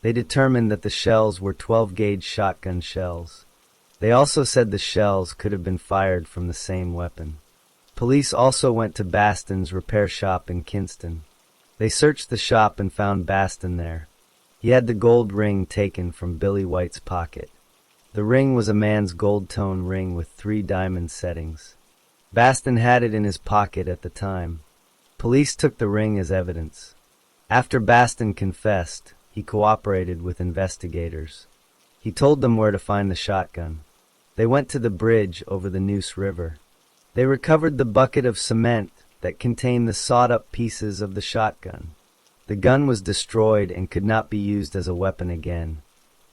They determined that the shells were 12-gauge shotgun shells. They also said the shells could have been fired from the same weapon. Police also went to Baston's repair shop in Kinston. They searched the shop and found Baston there. He had the gold ring taken from Billy White's pocket. The ring was a man's gold tone ring with 3 diamond settings. Baston had it in his pocket at the time. Police took the ring as evidence. After Baston confessed, he cooperated with investigators. He told them where to find the shotgun. They went to the bridge over the Neuse River. They recovered the bucket of cement that contained the sawed-up pieces of the shotgun. The gun was destroyed and could not be used as a weapon again,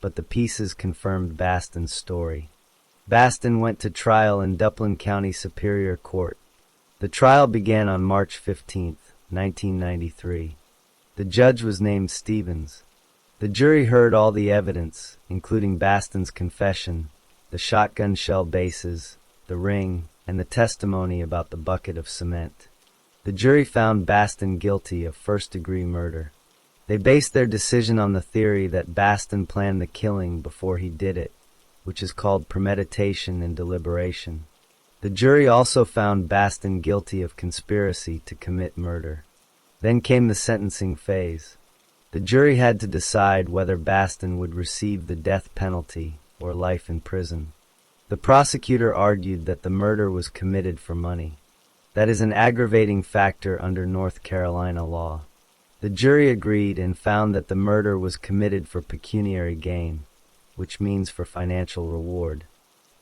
but the pieces confirmed Baston's story. Baston went to trial in Duplin County Superior Court. The trial began on March 15th. 1993. The judge was named Stevens. The jury heard all the evidence, including Baston's confession, the shotgun shell bases, the ring, and the testimony about the bucket of cement. The jury found Baston guilty of first-degree murder. They based their decision on the theory that Baston planned the killing before he did it, which is called premeditation and deliberation. The jury also found Baston guilty of conspiracy to commit murder. Then came the sentencing phase. The jury had to decide whether Baston would receive the death penalty or life in prison. The prosecutor argued that the murder was committed for money. That is an aggravating factor under North Carolina law. The jury agreed and found that the murder was committed for pecuniary gain, which means for financial reward.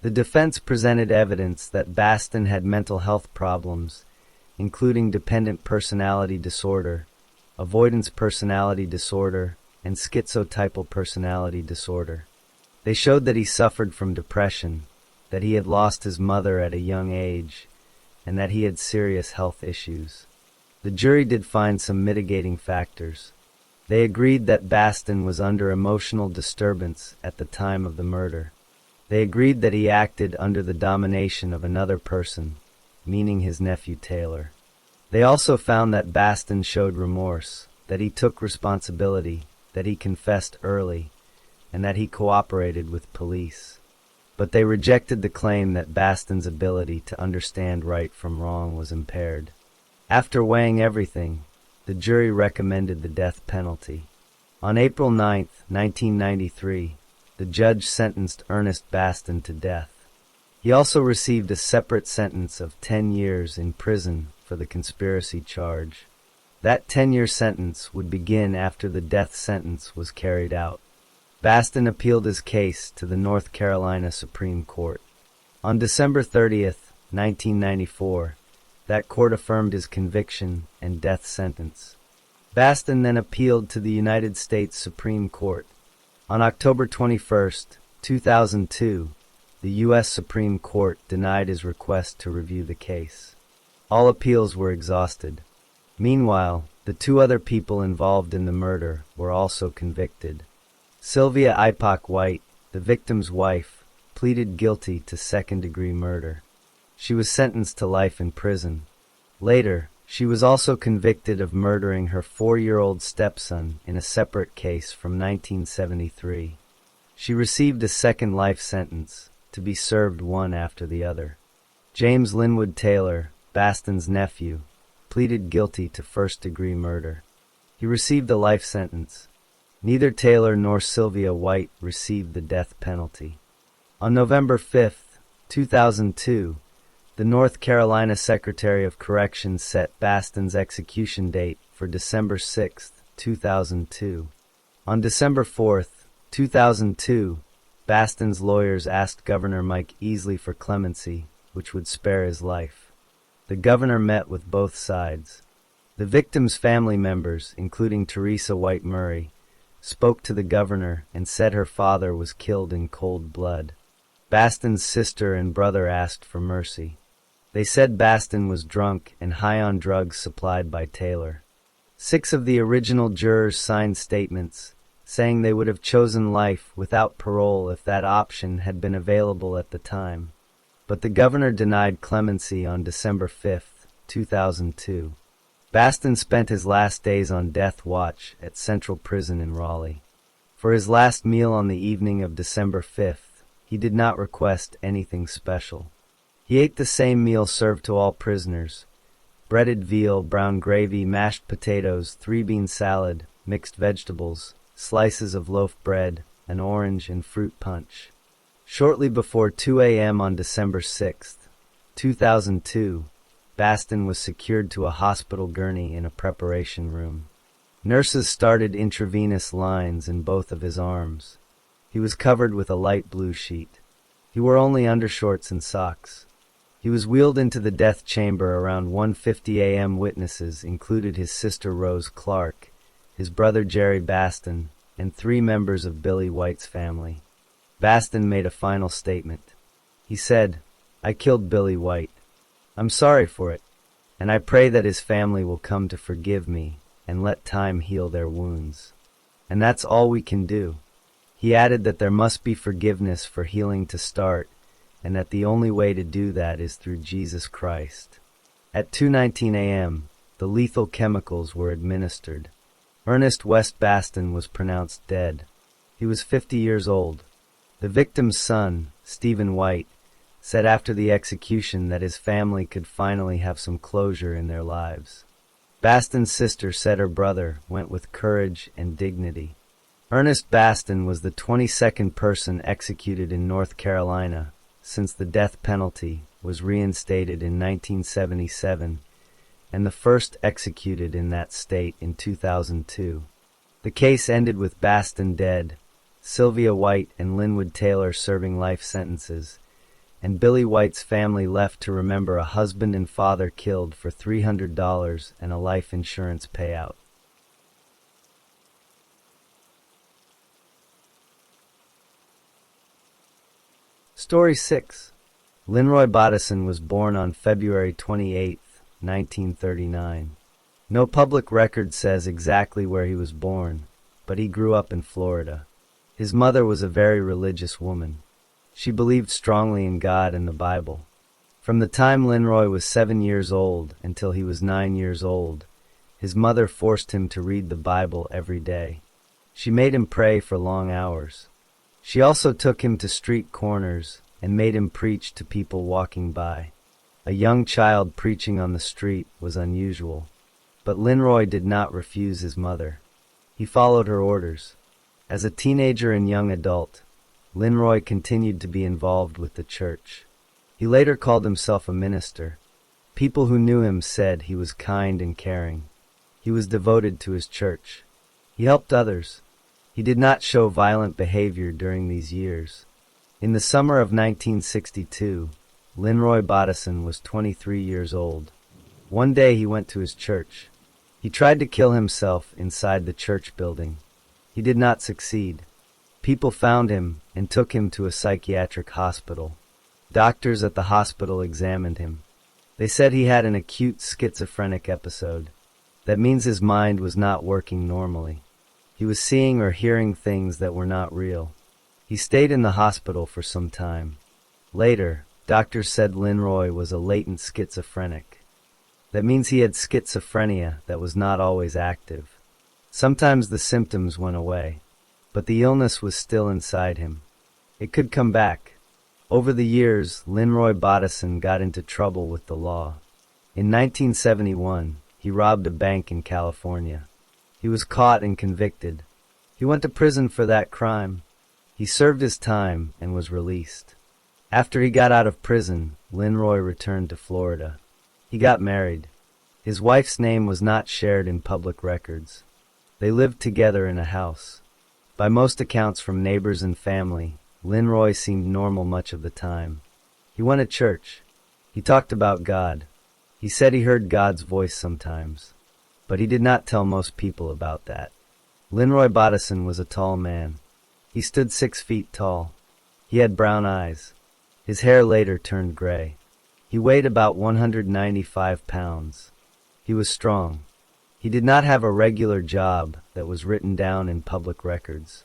The defense presented evidence that Baston had mental health problems, including dependent personality disorder, avoidance personality disorder, and schizotypal personality disorder. They showed that he suffered from depression, that he had lost his mother at a young age, and that he had serious health issues. The jury did find some mitigating factors. They agreed that Baston was under emotional disturbance at the time of the murder. They agreed that he acted under the domination of another person, meaning his nephew Taylor. They also found that Baston showed remorse, that he took responsibility, that he confessed early, and that he cooperated with police. But they rejected the claim that Baston's ability to understand right from wrong was impaired. After weighing everything, the jury recommended the death penalty. On April 9, 1993, the judge sentenced Ernest Baston to death. He also received a separate sentence of 10 years in prison for the conspiracy charge. That 10-year sentence would begin after the death sentence was carried out. Baston appealed his case to the North Carolina Supreme Court. On December 30, 1994, that court affirmed his conviction and death sentence. Baston then appealed to the United States Supreme Court. On October 21, 2002, the U.S. Supreme Court denied his request to review the case. All appeals were exhausted. Meanwhile, the two other people involved in the murder were also convicted. Sylvia Ipock White, the victim's wife, pleaded guilty to second-degree murder. She was sentenced to life in prison. Later, she was also convicted of murdering her 4-year-old stepson in a separate case from 1973. She received a second life sentence, to be served one after the other. James Linwood Taylor, Baston's nephew, pleaded guilty to first-degree murder. He received a life sentence. Neither Taylor nor Sylvia White received the death penalty. On November 5, 2002, the North Carolina Secretary of Corrections set Baston's execution date for December 6, 2002. On December 4, 2002, Baston's lawyers asked Governor Mike Easley for clemency, which would spare his life. The governor met with both sides. The victim's family members, including Teresa White Murray, spoke to the governor and said her father was killed in cold blood. Baston's sister and brother asked for mercy. They said Baston was drunk and high on drugs supplied by Taylor. 6 of the original jurors signed statements, saying they would have chosen life without parole if that option had been available at the time. But the governor denied clemency on December 5, 2002. Baston spent his last days on death watch at Central Prison in Raleigh. For his last meal on the evening of December 5th, he did not request anything special. He ate the same meal served to all prisoners: breaded veal, brown gravy, mashed potatoes, 3-bean salad, mixed vegetables, slices of loaf bread, an orange, and fruit punch. Shortly before 2 a.m. on December 6, 2002, Baston was secured to a hospital gurney in a preparation room. Nurses started intravenous lines in both of his arms. He was covered with a light blue sheet. He wore only undershorts and socks. He was wheeled into the death chamber around 1:50 a.m. Witnesses included his sister Rose Clark, his brother Jerry Baston, and 3 members of Billy White's family. Baston made a final statement. He said, "I killed Billy White. I'm sorry for it. and I pray that his family will come to forgive me and let time heal their wounds. And that's all we can do. He added that there must be forgiveness for healing to start, and that the only way to do that is through Jesus Christ. At 2:19 a.m., the lethal chemicals were administered. Ernest West Baston was pronounced dead. He was 50 years old. The victim's son, Stephen White, said after the execution that his family could finally have some closure in their lives. Baston's sister said her brother went with courage and dignity. Ernest Baston was the 22nd person executed in North Carolina since the death penalty was reinstated in 1977, and the first executed in that state in 2002. The case ended with Baston dead, Sylvia White and Linwood Taylor serving life sentences, and Billy White's family left to remember a husband and father killed for $300 and a life insurance payout. Story 6. Linroy Bodison was born on February 28, 1939. No public record says exactly where he was born, but he grew up in Florida. His mother was a very religious woman. She believed strongly in God and the Bible. From the time Linroy was 7 years old until he was 9 years old, his mother forced him to read the Bible every day. She made him pray for long hours. She also took him to street corners and made him preach to people walking by. A young child preaching on the street was unusual, but Linroy did not refuse his mother. He followed her orders. As a teenager and young adult, Linroy continued to be involved with the church. He later called himself a minister. People who knew him said he was kind and caring. He was devoted to his church. He helped others. He did not show violent behavior during these years. In the summer of 1962, Linroy Bodison was 23 years old. One day he went to his church. He tried to kill himself inside the church building. He did not succeed. People found him and took him to a psychiatric hospital. Doctors at the hospital examined him. They said he had an acute schizophrenic episode. That means his mind was not working normally. He was seeing or hearing things that were not real. He stayed in the hospital for some time. Later, doctors said Linroy was a latent schizophrenic. That means he had schizophrenia that was not always active. Sometimes the symptoms went away, but the illness was still inside him. It could come back. Over the years, Linroy Bodison got into trouble with the law. In 1971, he robbed a bank in California. He was caught and convicted. He went to prison for that crime. He served his time and was released. After he got out of prison, Linroy returned to Florida. He got married. His wife's name was not shared in public records. They lived together in a house. By most accounts from neighbors and family, Linroy seemed normal much of the time. He went to church. He talked about God. He said he heard God's voice sometimes, but he did not tell most people about that. Linroy Bodison was a tall man. He stood 6 feet tall. He had brown eyes. His hair later turned gray. He weighed about 195 pounds. He was strong. He did not have a regular job that was written down in public records.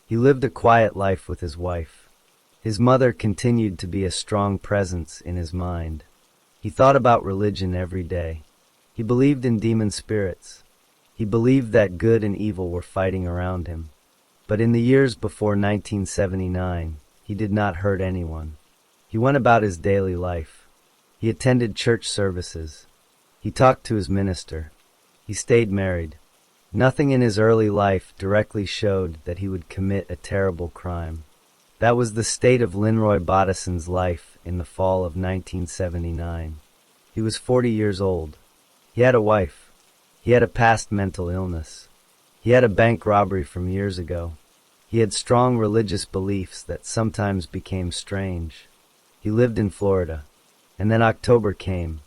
He lived a quiet life with his wife. His mother continued to be a strong presence in his mind. He thought about religion every day. He believed in demon spirits. He believed that good and evil were fighting around him. But in the years before 1979, he did not hurt anyone. He went about his daily life. He attended church services. He talked to his minister. He stayed married. Nothing in his early life directly showed that he would commit a terrible crime. That was the state of Linroy Bodison's life in the fall of 1979. He was 40 years old. He had a wife. He had a past mental illness. He had a bank robbery from years ago. He had strong religious beliefs that sometimes became strange. He lived in Florida. And then October came.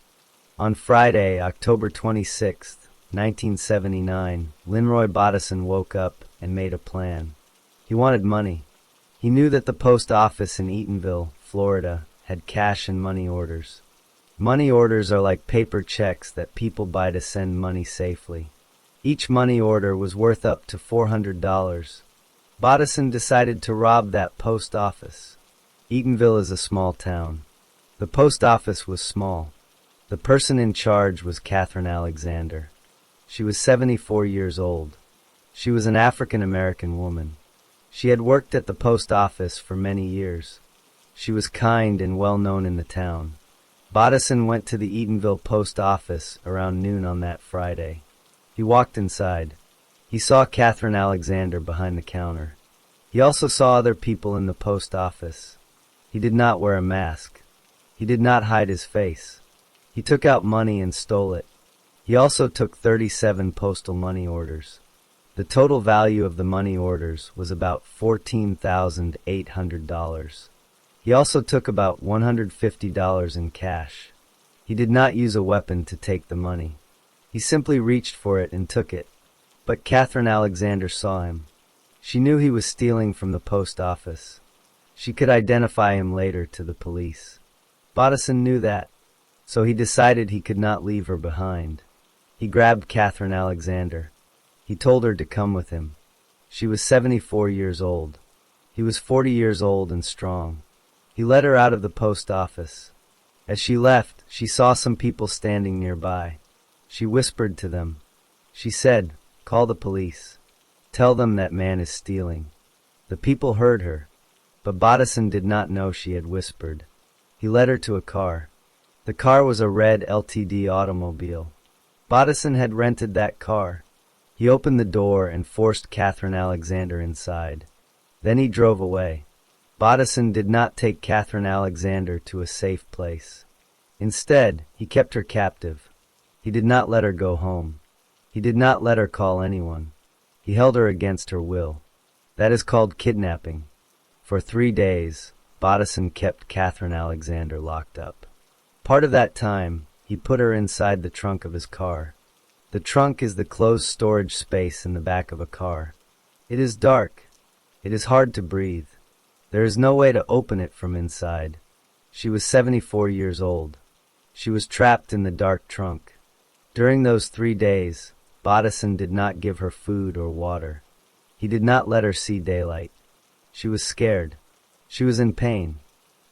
On Friday, October 26th, 1979, Linroy Bodison woke up and made a plan. He wanted money. He knew that the post office in Eatonville, Florida, had cash and money orders. Money orders are like paper checks that people buy to send money safely. Each money order was worth up to $400. Bodison decided to rob that post office. Eatonville is a small town. The post office was small. The person in charge was Catherine Alexander. She was 74 years old. She was an African-American woman. She had worked at the post office for many years. She was kind and well known in the town. Bodison went to the Eatonville post office around noon on that Friday. He walked inside. He saw Catherine Alexander behind the counter. He also saw other people in the post office. He did not wear a mask. He did not hide his face. He took out money and stole it. He also took 37 postal money orders. The total value of the money orders was about $14,800. He also took about $150 in cash. He did not use a weapon to take the money. He simply reached for it and took it. But Catherine Alexander saw him. She knew he was stealing from the post office. She could identify him later to the police. Bodison knew that, so he decided he could not leave her behind. He grabbed Catherine Alexander. He told her to come with him. She was 74 years old. He was 40 years old and strong. He led her out of the post office. As she left, she saw some people standing nearby. She whispered to them. She said, "Call the police. Tell them that man is stealing." The people heard her, but Bodison did not know she had whispered. He led her to a car. The car was a red LTD automobile. Bodison had rented that car. He opened the door and forced Catherine Alexander inside. Then he drove away. Bodison did not take Catherine Alexander to a safe place. Instead, he kept her captive. He did not let her go home. He did not let her call anyone. He held her against her will. That is called kidnapping. For 3 days, Bodison kept Catherine Alexander locked up. Part of that time, he put her inside the trunk of his car. The trunk is the closed storage space in the back of a car. It is dark. It is hard to breathe. There is no way to open it from inside. She was 74 years old. She was trapped in the dark trunk. During those 3 days, Bodison did not give her food or water. He did not let her see daylight. She was scared. She was in pain.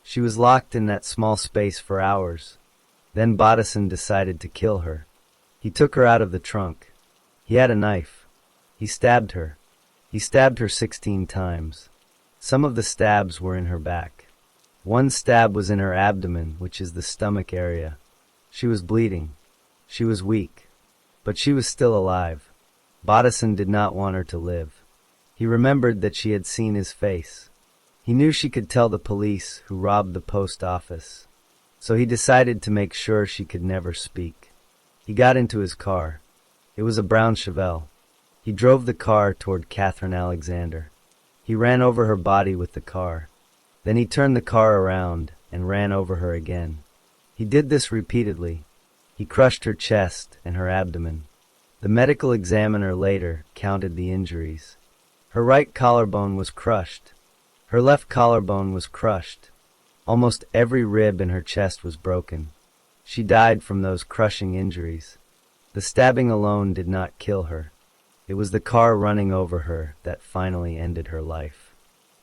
She was locked in that small space for hours. Then Bodison decided to kill her. He took her out of the trunk. He had a knife. He stabbed her. He stabbed her 16 times. Some of the stabs were in her back. One stab was in her abdomen, which is the stomach area. She was bleeding. She was weak. But she was still alive. Bodison did not want her to live. He remembered that she had seen his face. He knew she could tell the police who robbed the post office. So he decided to make sure she could never speak. He got into his car. It was a brown Chevelle. He drove the car toward Catherine Alexander. He ran over her body with the car. Then he turned the car around and ran over her again. He did this repeatedly. He crushed her chest and her abdomen. The medical examiner later counted the injuries. Her right collarbone was crushed. Her left collarbone was crushed. Almost every rib in her chest was broken. She died from those crushing injuries. The stabbing alone did not kill her. It was the car running over her that finally ended her life.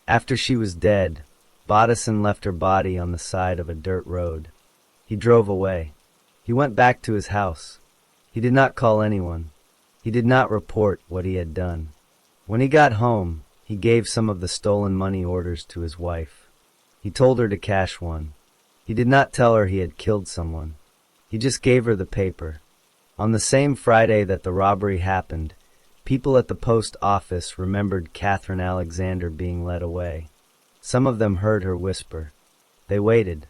After she was dead, Bodison left her body on the side of a dirt road. He drove away. He went back to his house. He did not call anyone. He did not report what he had done. When he got home, he gave some of the stolen money orders to his wife. He told her to cash one. He did not tell her he had killed someone. He just gave her the paper. On the same Friday that the robbery happened, people at the post office remembered Catherine Alexander being led away. Some of them heard her whisper. They waited.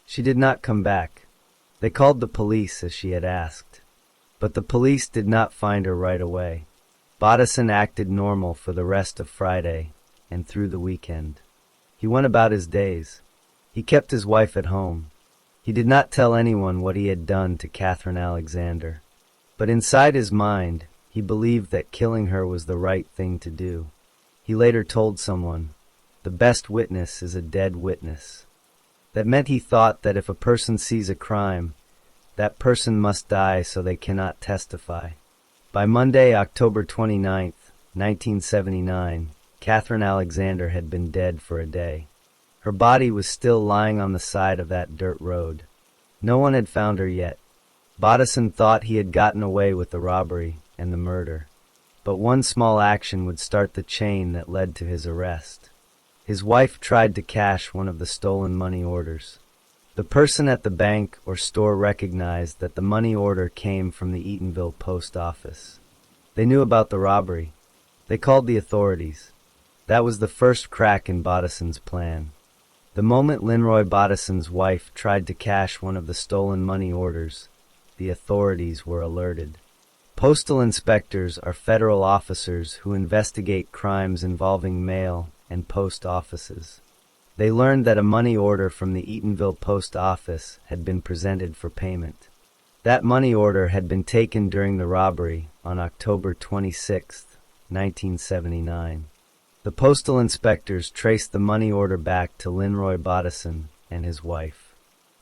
She did not come back. They called the police as she had asked. But the police did not find her right away. Bodison acted normal for the rest of Friday and through the weekend. He went about his days. He kept his wife at home. He did not tell anyone what he had done to Catherine Alexander. But inside his mind, he believed that killing her was the right thing to do. He later told someone, "The best witness is a dead witness." That meant he thought that if a person sees a crime, That person must die so they cannot testify. By Monday, October 29th, 1979, Catherine Alexander had been dead for a day. Her body was still lying on the side of that dirt road. No one had found her yet. Bodison thought he had gotten away with the robbery and the murder. But one small action would start the chain that led to his arrest. His wife tried to cash one of the stolen money orders. The person at the bank or store recognized that the money order came from the Eatonville post office. They knew about the robbery. They called the authorities. That was the first crack in Bodison's plan. The moment Linroy Bodison's wife tried to cash one of the stolen money orders, the authorities were alerted. Postal inspectors are federal officers who investigate crimes involving mail and post offices. They learned that a money order from the Eatonville post office had been presented for payment. That money order had been taken during the robbery on October 26, 1979. The postal inspectors traced the money order back to Linroy Bodison and his wife.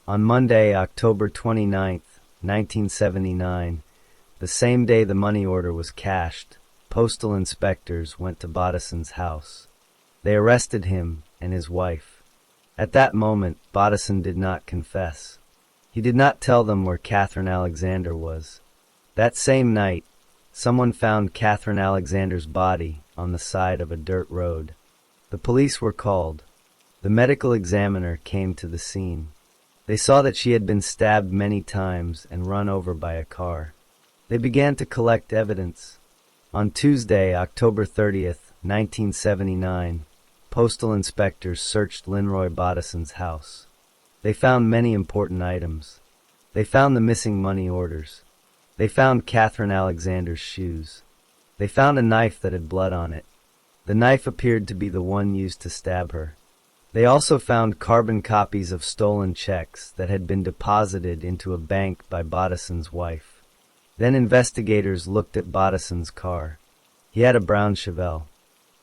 On Monday, October 29, 1979, the same day the money order was cashed, postal inspectors went to Bodison's house. They arrested him and his wife. At that moment, Bodison did not confess. He did not tell them where Catherine Alexander was. That same night, someone found Catherine Alexander's body on the side of a dirt road. The police were called. The medical examiner came to the scene. They saw that she had been stabbed many times and run over by a car. They began to collect evidence. On Tuesday, October 30th, 1979, postal inspectors searched Linroy Bodison's house. They found many important items. They found the missing money orders. They found Catherine Alexander's shoes. They found a knife that had blood on it. The knife appeared to be the one used to stab her. They also found carbon copies of stolen checks that had been deposited into a bank by Bodison's wife. Then investigators looked at Bodison's car. He had a brown Chevelle.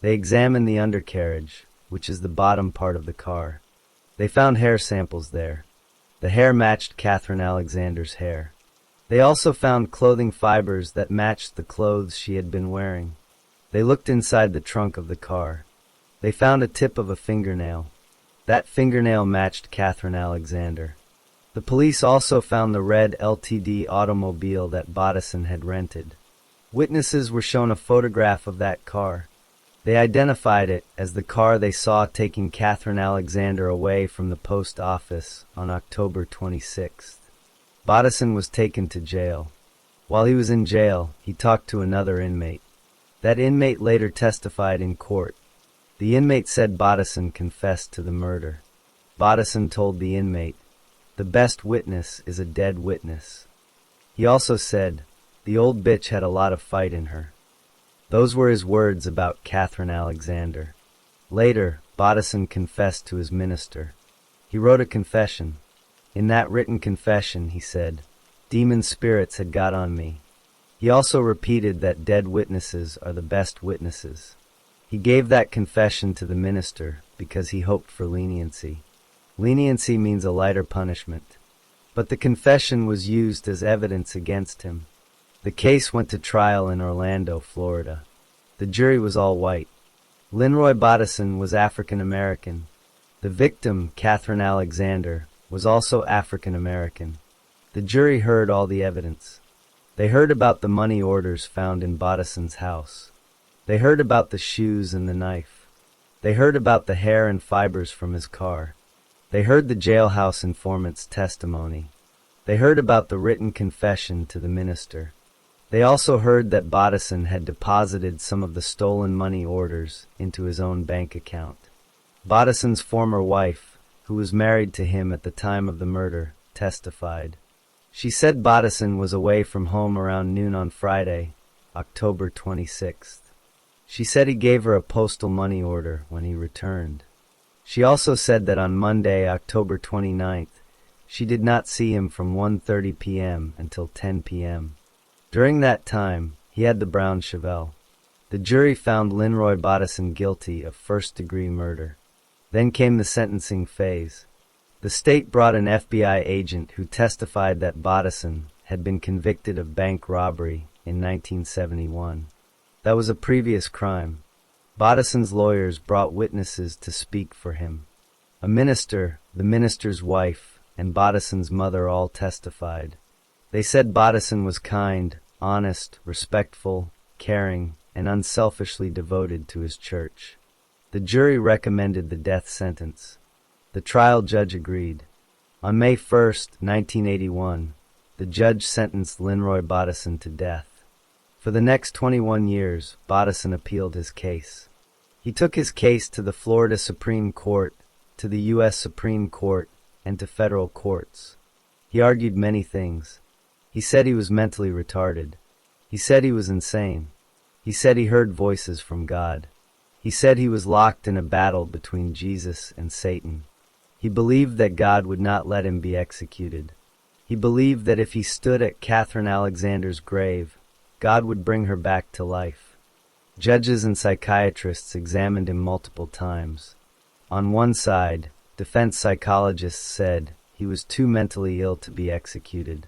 They examined the undercarriage, which is the bottom part of the car. They found hair samples there. The hair matched Catherine Alexander's hair. They also found clothing fibers that matched the clothes she had been wearing. They looked inside the trunk of the car. They found a tip of a fingernail. That fingernail matched Catherine Alexander. The police also found the red LTD automobile that Bodison had rented. Witnesses were shown a photograph of that car. They identified it as the car they saw taking Catherine Alexander away from the post office on October 26th. Bodison was taken to jail. While he was in jail, he talked to another inmate. That inmate later testified in court. The inmate said Bodison confessed to the murder. Bodison told the inmate, "The best witness is a dead witness." He also said, "The old bitch had a lot of fight in her." Those were his words about Catherine Alexander. Later, Bodison confessed to his minister. He wrote a confession. In that written confession, he said, "Demon spirits had got on me." He also repeated that dead witnesses are the best witnesses. He gave that confession to the minister because he hoped for leniency. Leniency means a lighter punishment. But the confession was used as evidence against him. The case went to trial in Orlando, Florida. The jury was all white. Linroy Bodison was African American. The victim, Catherine Alexander, was also African American. The jury heard all the evidence. They heard about the money orders found in Bodison's house. They heard about the shoes and the knife. They heard about the hair and fibers from his car. They heard the jailhouse informant's testimony. They heard about the written confession to the minister. They also heard that Bodison had deposited some of the stolen money orders into his own bank account. Bodison's former wife, who was married to him at the time of the murder, testified. She said Bodison was away from home around noon on Friday, October 26th. She said he gave her a postal money order when he returned. She also said that on Monday, October 29th, she did not see him from 1:30 p.m. until 10 p.m. During that time, he had the brown Chevelle. The jury found Linroy Bodison guilty of first-degree murder. Then came the sentencing phase. The state brought an FBI agent who testified that Bodison had been convicted of bank robbery in 1971. That was a previous crime. Bodison's lawyers brought witnesses to speak for him. A minister, the minister's wife, and Bodison's mother all testified. They said Bodison was kind, honest, respectful, caring, and unselfishly devoted to his church. The jury recommended the death sentence. The trial judge agreed. On May 1, 1981, the judge sentenced Linroy Bodison to death. For the next 21 years, Bodison appealed his case. He took his case to the Florida Supreme Court, to the U.S. Supreme Court, and to federal courts. He argued many things. He said he was mentally retarded. He said he was insane. He said he heard voices from God. He said he was locked in a battle between Jesus and Satan. He believed that God would not let him be executed. He believed that if he stood at Catherine Alexander's grave, God would bring her back to life. Judges and psychiatrists examined him multiple times. On one side, defense psychologists said he was too mentally ill to be executed.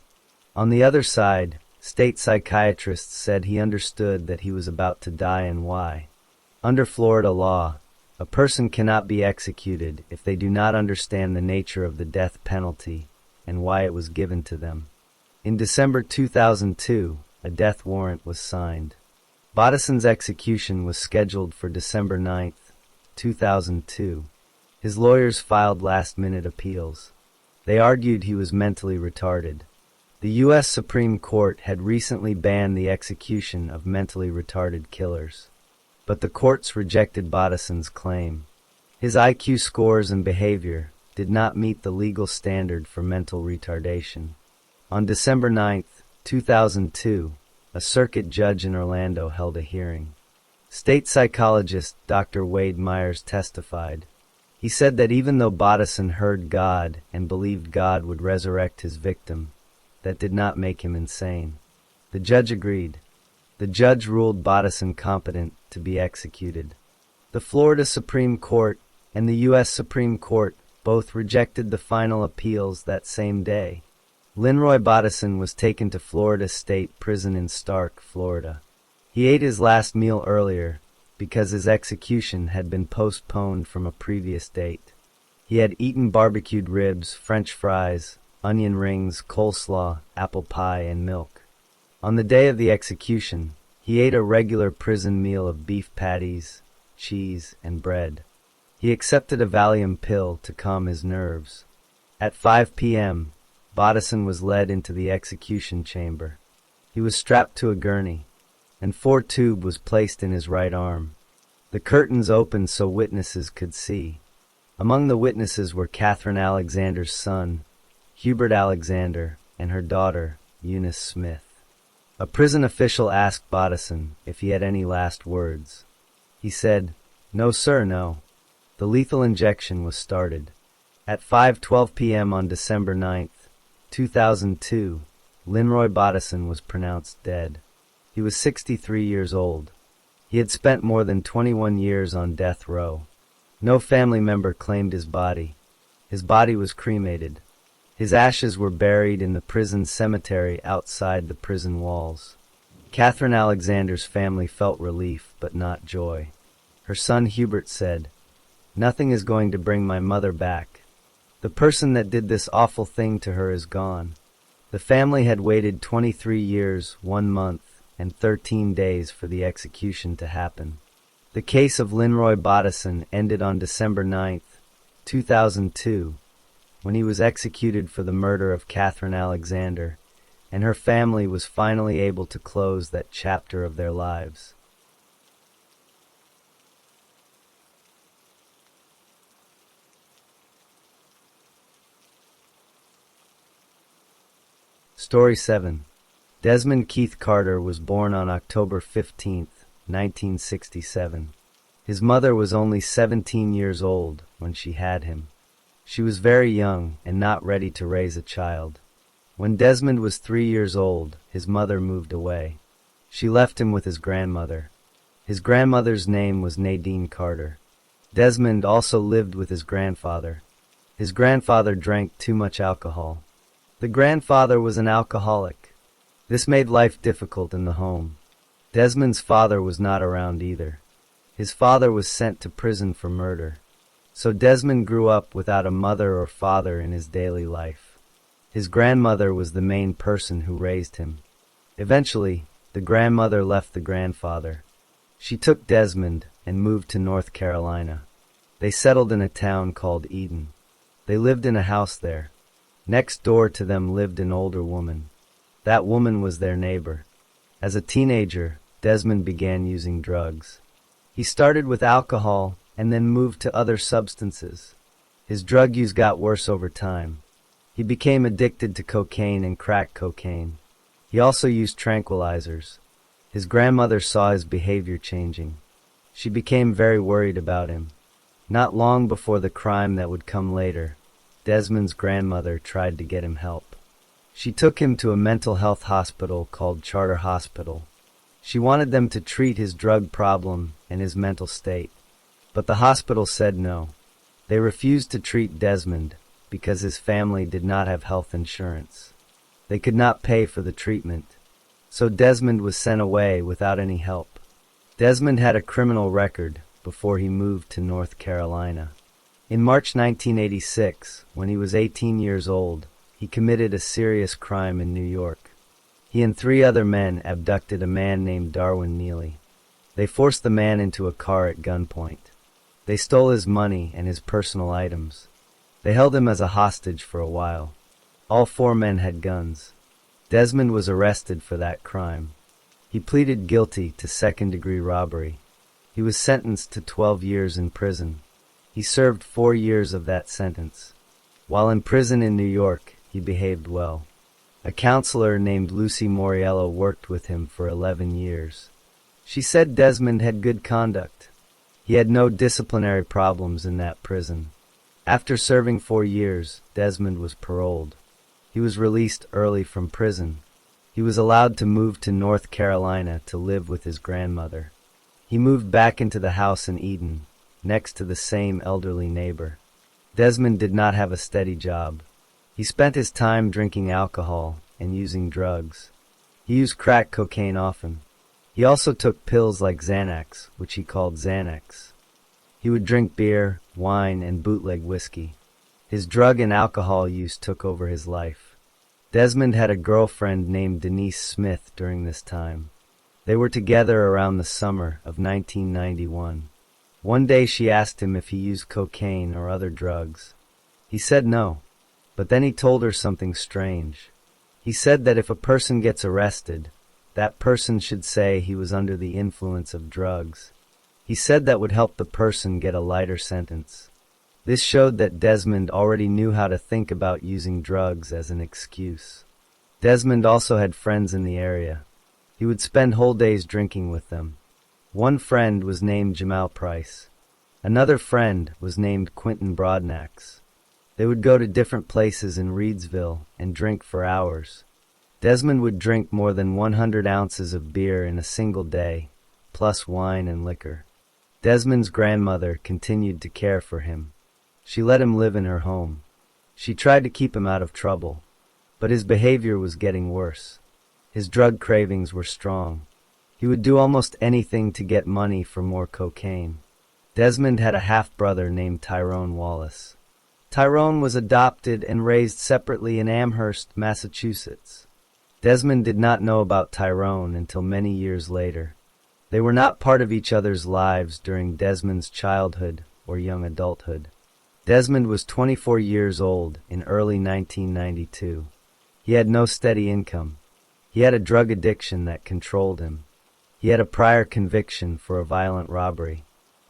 On the other side, state psychiatrists said he understood that he was about to die and why. Under Florida law, a person cannot be executed if they do not understand the nature of the death penalty and why it was given to them. In December 2002, a death warrant was signed. Bodison's execution was scheduled for December 9, 2002. His lawyers filed last-minute appeals. They argued he was mentally retarded. The U.S. Supreme Court had recently banned the execution of mentally retarded killers. But the courts rejected Bodison's claim. His IQ scores and behavior did not meet the legal standard for mental retardation. On December 9, 2002, a circuit judge in Orlando held a hearing. State psychologist Dr. Wade Myers testified. He said that even though Bodison heard God and believed God would resurrect his victim, that did not make him insane. The judge agreed. The judge ruled Bodison competent to be executed. The Florida Supreme Court and the U.S. Supreme Court both rejected the final appeals that same day. Linroy Bodison was taken to Florida State Prison in Stark, Florida. He ate his last meal earlier because his execution had been postponed from a previous date. He had eaten barbecued ribs, French fries, onion rings, coleslaw, apple pie, and milk. On the day of the execution, he ate a regular prison meal of beef patties, cheese, and bread. He accepted a Valium pill to calm his nerves. At 5 p.m., Bodison was led into the execution chamber. He was strapped to a gurney, and 4 tube was placed in his right arm. The curtains opened so witnesses could see. Among the witnesses were Catherine Alexander's son, Hubert Alexander, and her daughter, Eunice Smith. A prison official asked Bodison if he had any last words. He said, "No, sir, no." The lethal injection was started. At 5:12 p.m. on December 9, 2002, Linroy Bodison was pronounced dead. He was 63 years old. He had spent more than 21 years on death row. No family member claimed his body. His body was cremated. His ashes were buried in the prison cemetery outside the prison walls. Catherine Alexander's family felt relief, but not joy. Her son Hubert said, "Nothing is going to bring my mother back. The person that did this awful thing to her is gone." The family had waited 23 years, 1 month, and 13 days for the execution to happen. The case of Linroy Bodison ended on December 9, 2002, when he was executed for the murder of Catherine Alexander, and her family was finally able to close that chapter of their lives. Story 7. Desmond Keith Carter was born on October 15, 1967. His mother was only 17 years old when she had him. She was very young and not ready to raise a child. When Desmond was 3 years old, his mother moved away. She left him with his grandmother. His grandmother's name was Nadine Carter. Desmond also lived with his grandfather. His grandfather drank too much alcohol. The grandfather was an alcoholic. This made life difficult in the home. Desmond's father was not around either. His father was sent to prison for murder. So Desmond grew up without a mother or father in his daily life. His grandmother was the main person who raised him. Eventually, the grandmother left the grandfather. She took Desmond and moved to North Carolina. They settled in a town called Eden. They lived in a house there. Next door to them lived an older woman. That woman was their neighbor. As a teenager, Desmond began using drugs. He started with alcohol and then moved to other substances. His drug use got worse over time. He became addicted to cocaine and crack cocaine. He also used tranquilizers. His grandmother saw his behavior changing. She became very worried about him. Not long before the crime that would come later, Desmond's grandmother tried to get him help. She took him to a mental health hospital called Charter Hospital. She wanted them to treat his drug problem and his mental state. But the hospital said no. They refused to treat Desmond because his family did not have health insurance. They could not pay for the treatment. So Desmond was sent away without any help. Desmond had a criminal record before he moved to North Carolina. In March 1986, when he was 18 years old, he committed a serious crime in New York. He and 3 other men abducted a man named Darwin Neely. They forced the man into a car at gunpoint. They stole his money and his personal items. They held him as a hostage for a while. All 4 men had guns. Desmond was arrested for that crime. He pleaded guilty to second-degree robbery. He was sentenced to 12 years in prison. He served 4 years of that sentence. While in prison in New York, he behaved well. A counselor named Lucy Moriello worked with him for 11 years. She said Desmond had good conduct. He had no disciplinary problems in that prison. After serving 4 years, Desmond was paroled. He was released early from prison. He was allowed to move to North Carolina to live with his grandmother. He moved back into the house in Eden, next to the same elderly neighbor. Desmond did not have a steady job. He spent his time drinking alcohol and using drugs. He used crack cocaine often. He also took pills like Xanax, which he called Xanax. He would drink beer, wine, and bootleg whiskey. His drug and alcohol use took over his life. Desmond had a girlfriend named Denise Smith during this time. They were together around the summer of 1991. One day she asked him if he used cocaine or other drugs. He said no, but then he told her something strange. He said that if a person gets arrested, that person should say he was under the influence of drugs. He said that would help the person get a lighter sentence. This showed that Desmond already knew how to think about using drugs as an excuse. Desmond also had friends in the area. He would spend whole days drinking with them. One friend was named Jamal Price. Another friend was named Quentin Broadnax. They would go to different places in Reedsville and drink for hours. Desmond would drink more than 100 ounces of beer in a single day, plus wine and liquor. Desmond's grandmother continued to care for him. She let him live in her home. She tried to keep him out of trouble, but his behavior was getting worse. His drug cravings were strong. He would do almost anything to get money for more cocaine. Desmond had a half-brother named Tyrone Wallace. Tyrone was adopted and raised separately in Amherst, Massachusetts. Desmond did not know about Tyrone until many years later. They were not part of each other's lives during Desmond's childhood or young adulthood. Desmond was 24 years old in early 1992. He had no steady income. He had a drug addiction that controlled him. He had a prior conviction for a violent robbery.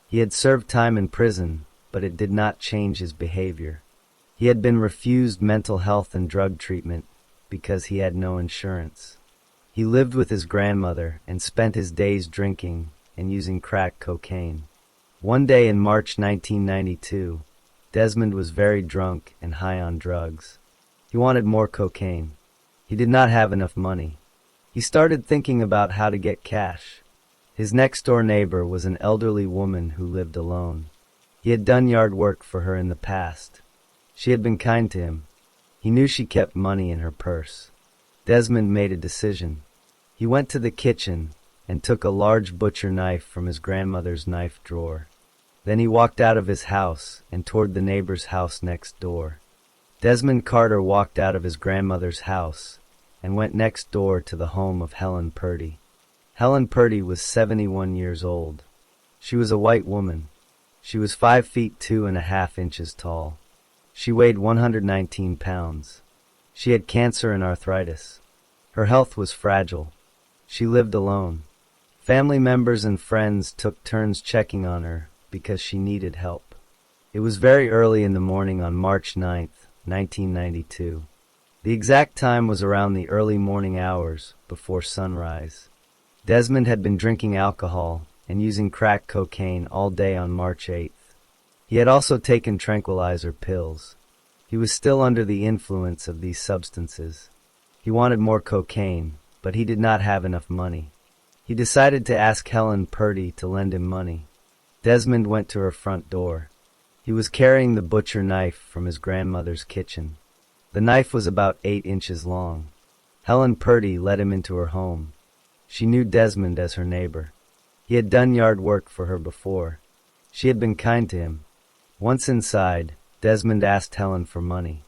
He had served time in prison, but it did not change his behavior. He had been refused mental health and drug treatment because he had no insurance. He lived with his grandmother and spent his days drinking and using crack cocaine. One day in March 1992, Desmond was very drunk and high on drugs. He wanted more cocaine. He did not have enough money. He started thinking about how to get cash. His next-door neighbor was an elderly woman who lived alone. He had done yard work for her in the past. She had been kind to him. He knew she kept money in her purse. Desmond made a decision. He went to the kitchen and took a large butcher knife from his grandmother's knife drawer. Then he walked out of his house and toward the neighbor's house next door. Desmond Carter walked out of his grandmother's house and went next door to the home of Helen Purdy. Helen Purdy was 71 years old. She was a white woman. She was 5 feet 2.5 inches tall. She weighed 119 pounds. She had cancer and arthritis. Her health was fragile. She lived alone. Family members and friends took turns checking on her because she needed help. It was very early in the morning on March 9th, 1992. The exact time was around the early morning hours before sunrise. Desmond had been drinking alcohol and using crack cocaine all day on March 8th. He had also taken tranquilizer pills. He was still under the influence of these substances. He wanted more cocaine, but he did not have enough money. He decided to ask Helen Purdy to lend him money. Desmond went to her front door. He was carrying the butcher knife from his grandmother's kitchen. The knife was about 8 inches long. Helen Purdy led him into her home. She knew Desmond as her neighbor. He had done yard work for her before. She had been kind to him. Once inside, Desmond asked Helen for money.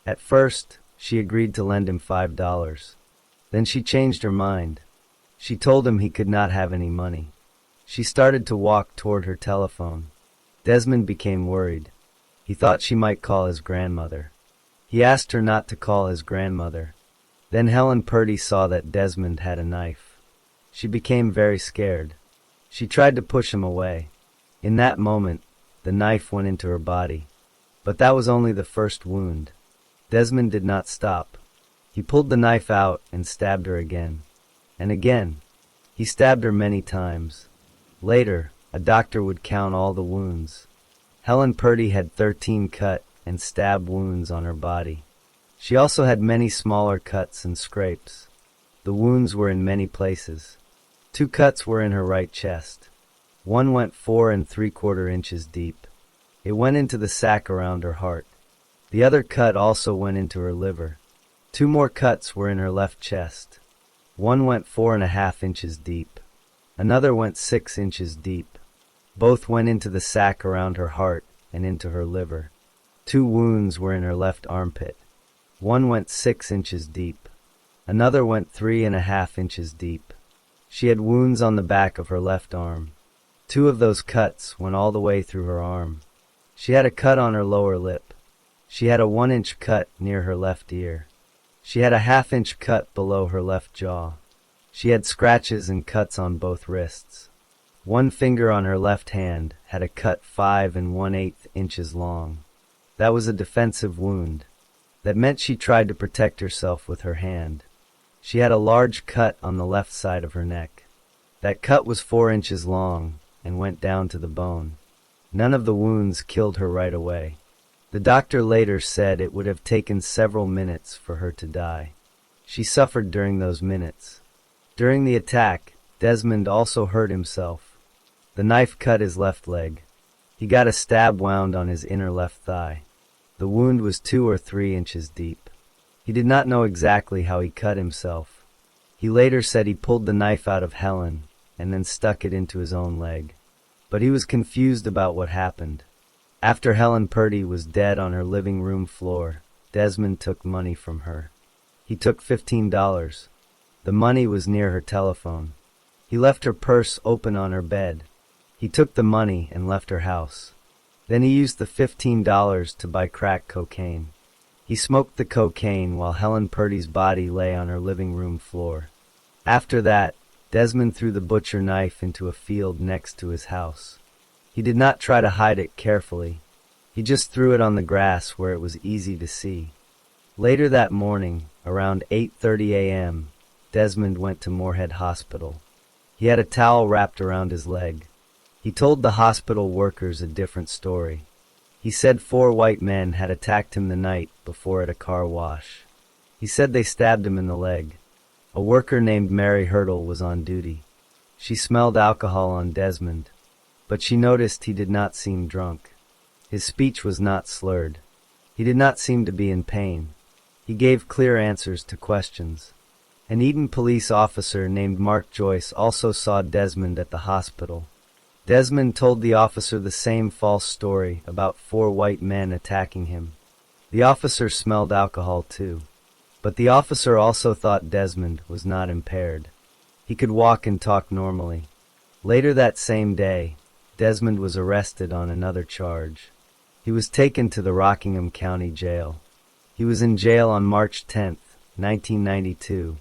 At first, she agreed to lend him $5. Then she changed her mind. She told him he could not have any money. She started to walk toward her telephone. Desmond became worried. He thought she might call his grandmother. He asked her not to call his grandmother. Then Helen Purdy saw that Desmond had a knife. She became very scared. She tried to push him away. In that moment, the knife went into her body. But that was only the first wound. Desmond did not stop. He pulled the knife out and stabbed her again. And again. He stabbed her many times. Later, a doctor would count all the wounds. Helen Purdy had 13 cut and stab wounds on her body. She also had many smaller cuts and scrapes. The wounds were in many places. 2 cuts were in her right chest. One went 4¾ inches deep. It went into the sac around her heart. The other cut also went into her liver. 2 more cuts were in her left chest. One went 4½ inches deep. Another went 6 inches deep. Both went into the sac around her heart and into her liver. 2 wounds were in her left armpit. One went 6 inches deep. Another went 3½ inches deep. She had wounds on the back of her left arm. 2 of those cuts went all the way through her arm. She had a cut on her lower lip. She had a 1-inch cut near her left ear. She had a 1/2-inch cut below her left jaw. She had scratches and cuts on both wrists. 1 finger on her left hand had a cut 5 1/8 inches long. That was a defensive wound. That meant she tried to protect herself with her hand. She had a large cut on the left side of her neck. That cut was 4 inches long and went down to the bone. None of the wounds killed her right away. The doctor later said it would have taken several minutes for her to die. She suffered during those minutes. During the attack, Desmond also hurt himself. The knife cut his left leg. He got a stab wound on his inner left thigh. The wound was 2 or 3 inches deep. He did not know exactly how he cut himself. He later said he pulled the knife out of Helen and then stuck it into his own leg. But he was confused about what happened. After Helen Purdy was dead on her living room floor, Desmond took money from her. He took $15. The money was near her telephone. He left her purse open on her bed. He took the money and left her house. Then he used the $15 to buy crack cocaine. He smoked the cocaine while Helen Purdy's body lay on her living room floor. After that, Desmond threw the butcher knife into a field next to his house. He did not try to hide it carefully. He just threw it on the grass where it was easy to see. Later that morning, around 8:30 a.m., Desmond went to Moorhead Hospital. He had a towel wrapped around his leg. He told the hospital workers a different story. He said 4 white men had attacked him the night before at a car wash. He said they stabbed him in the leg. A worker named Mary Hurdle was on duty. She smelled alcohol on Desmond, but she noticed he did not seem drunk. His speech was not slurred. He did not seem to be in pain. He gave clear answers to questions. An Eton police officer named Mark Joyce also saw Desmond at the hospital. Desmond told the officer the same false story about 4 white men attacking him. The officer smelled alcohol too. But the officer also thought Desmond was not impaired. He could walk and talk normally. Later that same day, Desmond was arrested on another charge. He was taken to the Rockingham County Jail. He was in jail on March 10, 1992,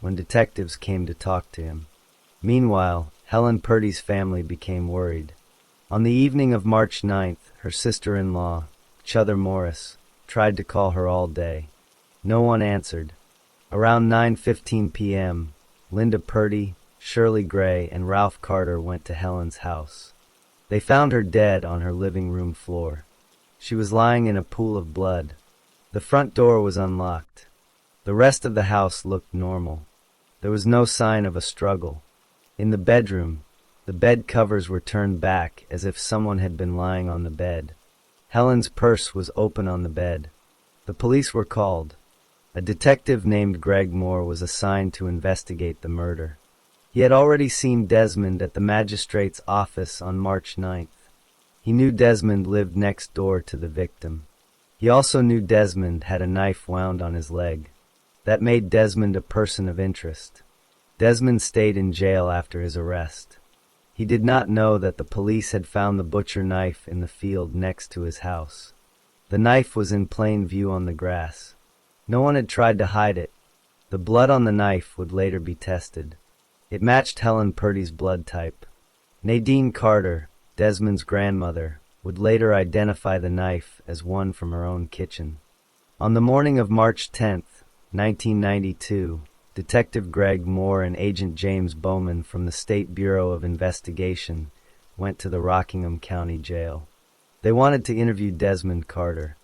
when detectives came to talk to him. Meanwhile, Helen Purdy's family became worried. On the evening of March 9th, her sister-in-law, Chuther Morris, tried to call her all day. No one answered. Around 9:15 p.m., Linda Purdy, Shirley Gray, and Ralph Carter went to Helen's house. They found her dead on her living room floor. She was lying in a pool of blood. The front door was unlocked. The rest of the house looked normal. There was no sign of a struggle. In the bedroom, the bed covers were turned back as if someone had been lying on the bed. Helen's purse was open on the bed. The police were called. A detective named Greg Moore was assigned to investigate the murder. He had already seen Desmond at the magistrate's office on March 9th. He knew Desmond lived next door to the victim. He also knew Desmond had a knife wound on his leg. That made Desmond a person of interest. Desmond stayed in jail after his arrest. He did not know that the police had found the butcher knife in the field next to his house. The knife was in plain view on the grass. No one had tried to hide it. The blood on the knife would later be tested. It matched Helen Purdy's blood type. Nadine Carter, Desmond's grandmother, would later identify the knife as one from her own kitchen. On the morning of March 10th, 1992, Detective Greg Moore and Agent James Bowman from the State Bureau of Investigation went to the Rockingham County Jail. They wanted to interview Desmond Carter.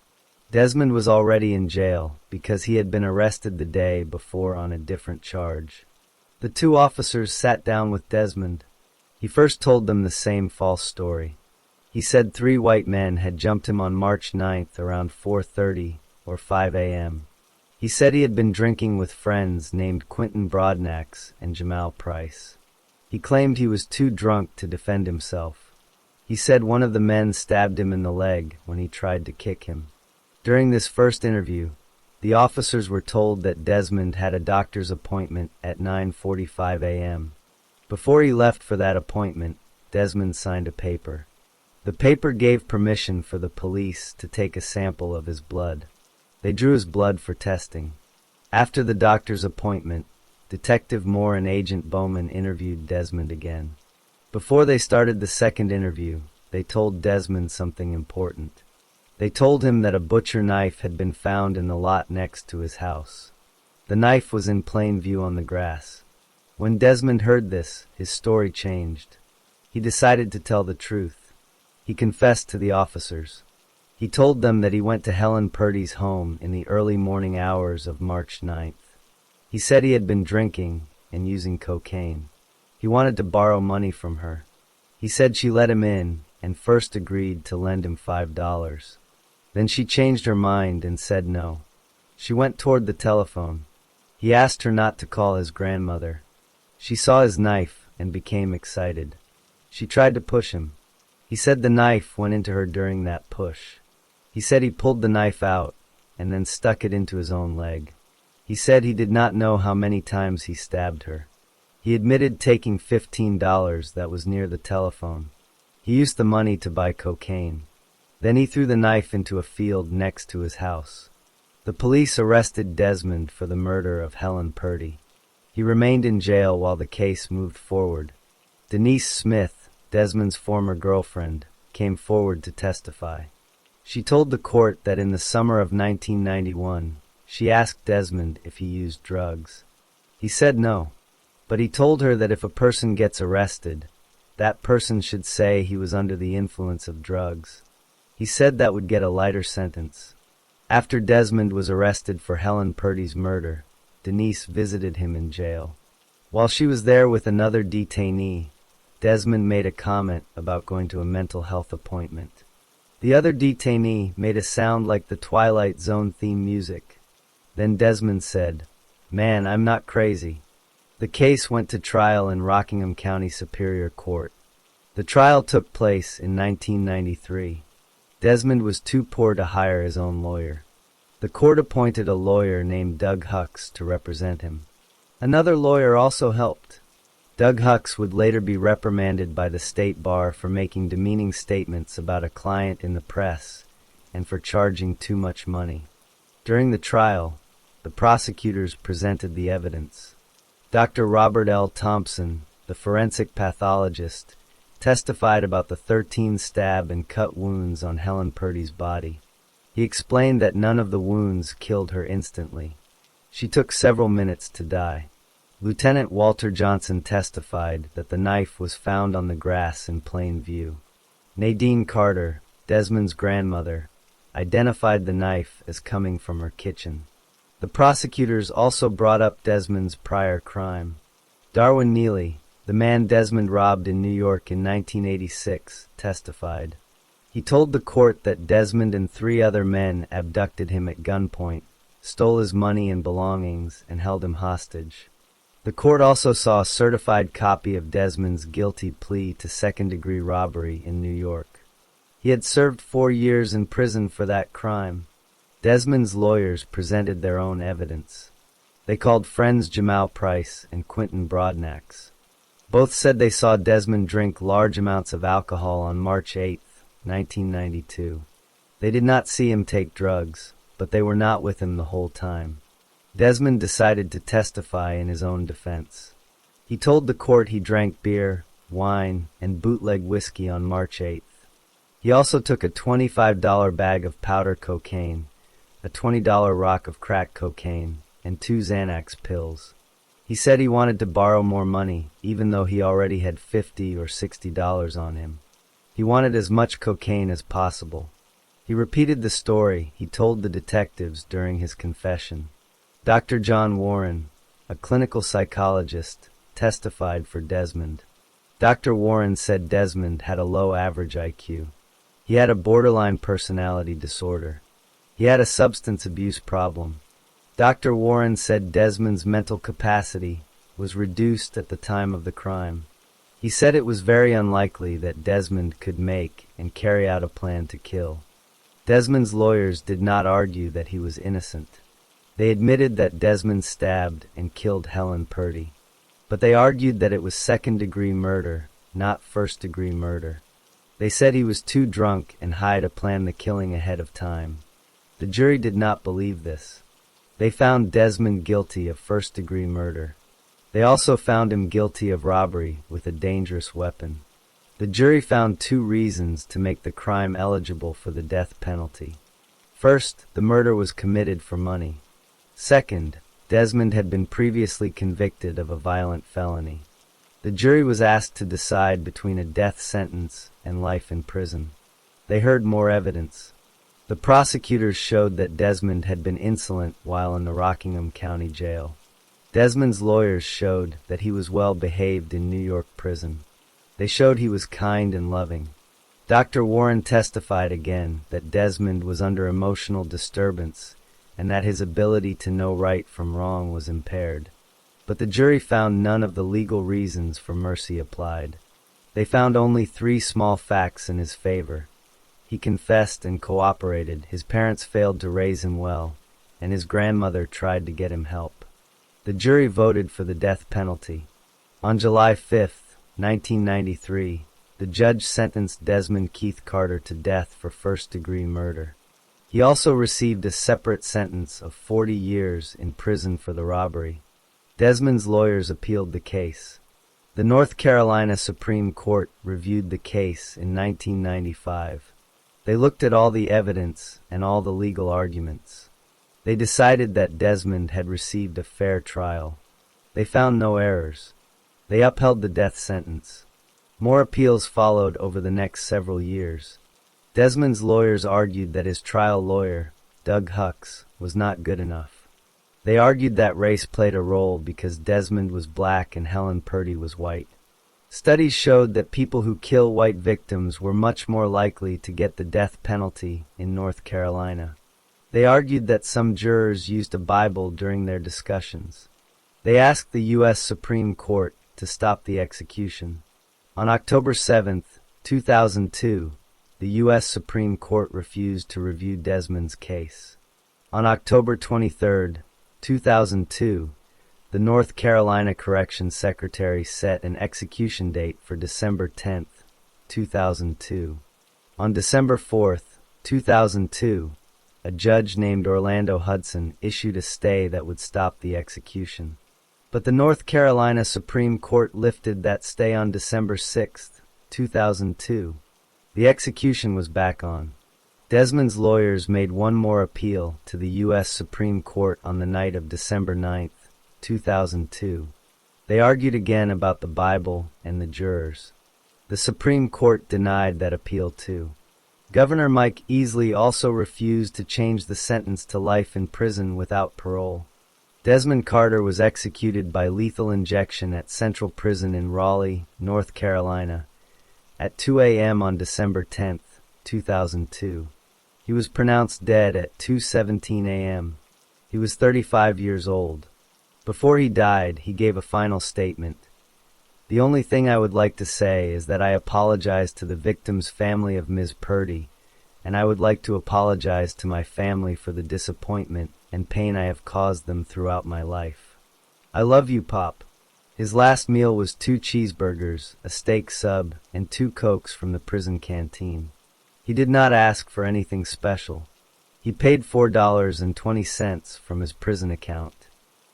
Desmond was already in jail because he had been arrested the day before on a different charge. The 2 officers sat down with Desmond. He first told them the same false story. He said 3 white men had jumped him on March 9th around 4:30 or 5 a.m. He said he had been drinking with friends named Quentin Broadnax and Jamal Price. He claimed he was too drunk to defend himself. He said one of the men stabbed him in the leg when he tried to kick him. During this first interview, the officers were told that Desmond had a doctor's appointment at 9:45 a.m. Before he left for that appointment, Desmond signed a paper. The paper gave permission for the police to take a sample of his blood. They drew his blood for testing. After the doctor's appointment, Detective Moore and Agent Bowman interviewed Desmond again. Before they started the second interview, they told Desmond something important. They told him that a butcher knife had been found in the lot next to his house. The knife was in plain view on the grass. When Desmond heard this, his story changed. He decided to tell the truth. He confessed to the officers. He told them that he went to Helen Purdy's home in the early morning hours of March 9th. He said he had been drinking and using cocaine. He wanted to borrow money from her. He said she let him in and first agreed to lend him $5. Then she changed her mind and said no. She went toward the telephone. He asked her not to call his grandmother. She saw his knife and became excited. She tried to push him. He said the knife went into her during that push. He said he pulled the knife out and then stuck it into his own leg. He said he did not know how many times he stabbed her. He admitted taking $15 that was near the telephone. He used the money to buy cocaine. Then he threw the knife into a field next to his house. The police arrested Desmond for the murder of Helen Purdy. He remained in jail while the case moved forward. Denise Smith, Desmond's former girlfriend, came forward to testify. She told the court that in the summer of 1991, she asked Desmond if he used drugs. He said no, but he told her that if a person gets arrested, that person should say he was under the influence of drugs. He said that would get a lighter sentence. After Desmond was arrested for Helen Purdy's murder, Denise visited him in jail. While she was there with another detainee, Desmond made a comment about going to a mental health appointment. The other detainee made a sound like the Twilight Zone theme music. Then Desmond said, "Man, I'm not crazy." The case went to trial in Rockingham County Superior Court. The trial took place in 1993. Desmond was too poor to hire his own lawyer. The court appointed a lawyer named Doug Hucks to represent him. Another lawyer also helped. Doug Hucks would later be reprimanded by the state bar for making demeaning statements about a client in the press and for charging too much money. During the trial, the prosecutors presented the evidence. Dr. Robert L. Thompson, the forensic pathologist, testified about the 13 stab and cut wounds on Helen Purdy's body. He explained that none of the wounds killed her instantly. She took several minutes to die. Lieutenant Walter Johnson testified that the knife was found on the grass in plain view. Nadine Carter, Desmond's grandmother, identified the knife as coming from her kitchen. The prosecutors also brought up Desmond's prior crime. Darwin Neely, the man Desmond robbed in New York in 1986, testified. He told the court that Desmond and 3 other men abducted him at gunpoint, stole his money and belongings, and held him hostage. The court also saw a certified copy of Desmond's guilty plea to second-degree robbery in New York. He had served 4 years in prison for that crime. Desmond's lawyers presented their own evidence. They called friends Jamal Price and Quentin Broadnax. Both said they saw Desmond drink large amounts of alcohol on March 8, 1992. They did not see him take drugs, but they were not with him the whole time. Desmond decided to testify in his own defense. He told the court he drank beer, wine, and bootleg whiskey on March 8th. He also took a $25 bag of powder cocaine, a $20 rock of crack cocaine, and 2 Xanax pills. He said he wanted to borrow more money, even though he already had $50 or $60 on him. He wanted as much cocaine as possible. He repeated the story he told the detectives during his confession. Dr. John Warren, a clinical psychologist, testified for Desmond. Dr. Warren said Desmond had a low average IQ. He had a borderline personality disorder. He had a substance abuse problem. Dr. Warren said Desmond's mental capacity was reduced at the time of the crime. He said it was very unlikely that Desmond could make and carry out a plan to kill. Desmond's lawyers did not argue that he was innocent. They admitted that Desmond stabbed and killed Helen Purdy, but they argued that it was second-degree murder, not first-degree murder. They said he was too drunk and high to plan the killing ahead of time. The jury did not believe this. They found Desmond guilty of first-degree murder. They also found him guilty of robbery with a dangerous weapon. The jury found 2 reasons to make the crime eligible for the death penalty. First, the murder was committed for money. Second, Desmond had been previously convicted of a violent felony. The jury was asked to decide between a death sentence and life in prison. They heard more evidence. The prosecutors showed that Desmond had been insolent while in the Rockingham County Jail. Desmond's lawyers showed that he was well behaved in New York prison. They showed he was kind and loving. Dr. Warren testified again that Desmond was under emotional disturbance and that his ability to know right from wrong was impaired. But the jury found none of the legal reasons for mercy applied. They found only 3 small facts in his favor. He confessed and cooperated, his parents failed to raise him well, and his grandmother tried to get him help. The jury voted for the death penalty. On July 5, 1993, the judge sentenced Desmond Keith Carter to death for first-degree murder. He also received a separate sentence of 40 years in prison for the robbery. Desmond's lawyers appealed the case. The North Carolina Supreme Court reviewed the case in 1995. They looked at all the evidence and all the legal arguments. They decided that Desmond had received a fair trial. They found no errors. They upheld the death sentence. More appeals followed over the next several years. Desmond's lawyers argued that his trial lawyer, Doug Hucks, was not good enough. They argued that race played a role because Desmond was black and Helen Purdy was white. Studies showed that people who kill white victims were much more likely to get the death penalty in North Carolina. They argued that some jurors used a Bible during their discussions. They asked the U.S. Supreme Court to stop the execution. On October 7, 2002, the U.S. Supreme Court refused to review Desmond's case. On October 23, 2002, the North Carolina Corrections Secretary set an execution date for December 10, 2002. On December 4, 2002, a judge named Orlando Hudson issued a stay that would stop the execution. But the North Carolina Supreme Court lifted that stay on December 6, 2002. The execution was back on. Desmond's lawyers made one more appeal to the U.S. Supreme Court on the night of December 9, 2002. They argued again about the Bible and the jurors. The Supreme Court denied that appeal too. Governor Mike Easley also refused to change the sentence to life in prison without parole. Desmond Carter was executed by lethal injection at Central Prison in Raleigh, North Carolina, at 2 a.m. on December 10, 2002. He was pronounced dead at 2:17 a.m. He was 35 years old. Before he died, he gave a final statement. "The only thing I would like to say is that I apologize to the victim's family of Ms. Purdy, and I would like to apologize to my family for the disappointment and pain I have caused them throughout my life. I love you, Pop." His last meal was 2 cheeseburgers, a steak sub, and 2 Cokes from the prison canteen. He did not ask for anything special. He paid $4.20 from his prison account.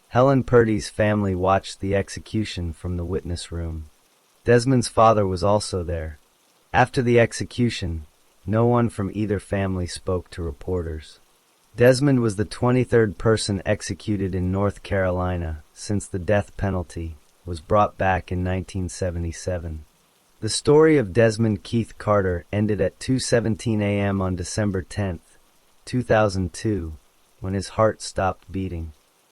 Helen Purdy's family watched the execution from the witness room. Desmond's father was also there. After the execution, no one from either family spoke to reporters. Desmond was the 23rd person executed in North Carolina since the death penalty was brought back in 1977. The story of Desmond Keith Carter ended at 2:17 a.m. on December 10, 2002, when his heart stopped beating.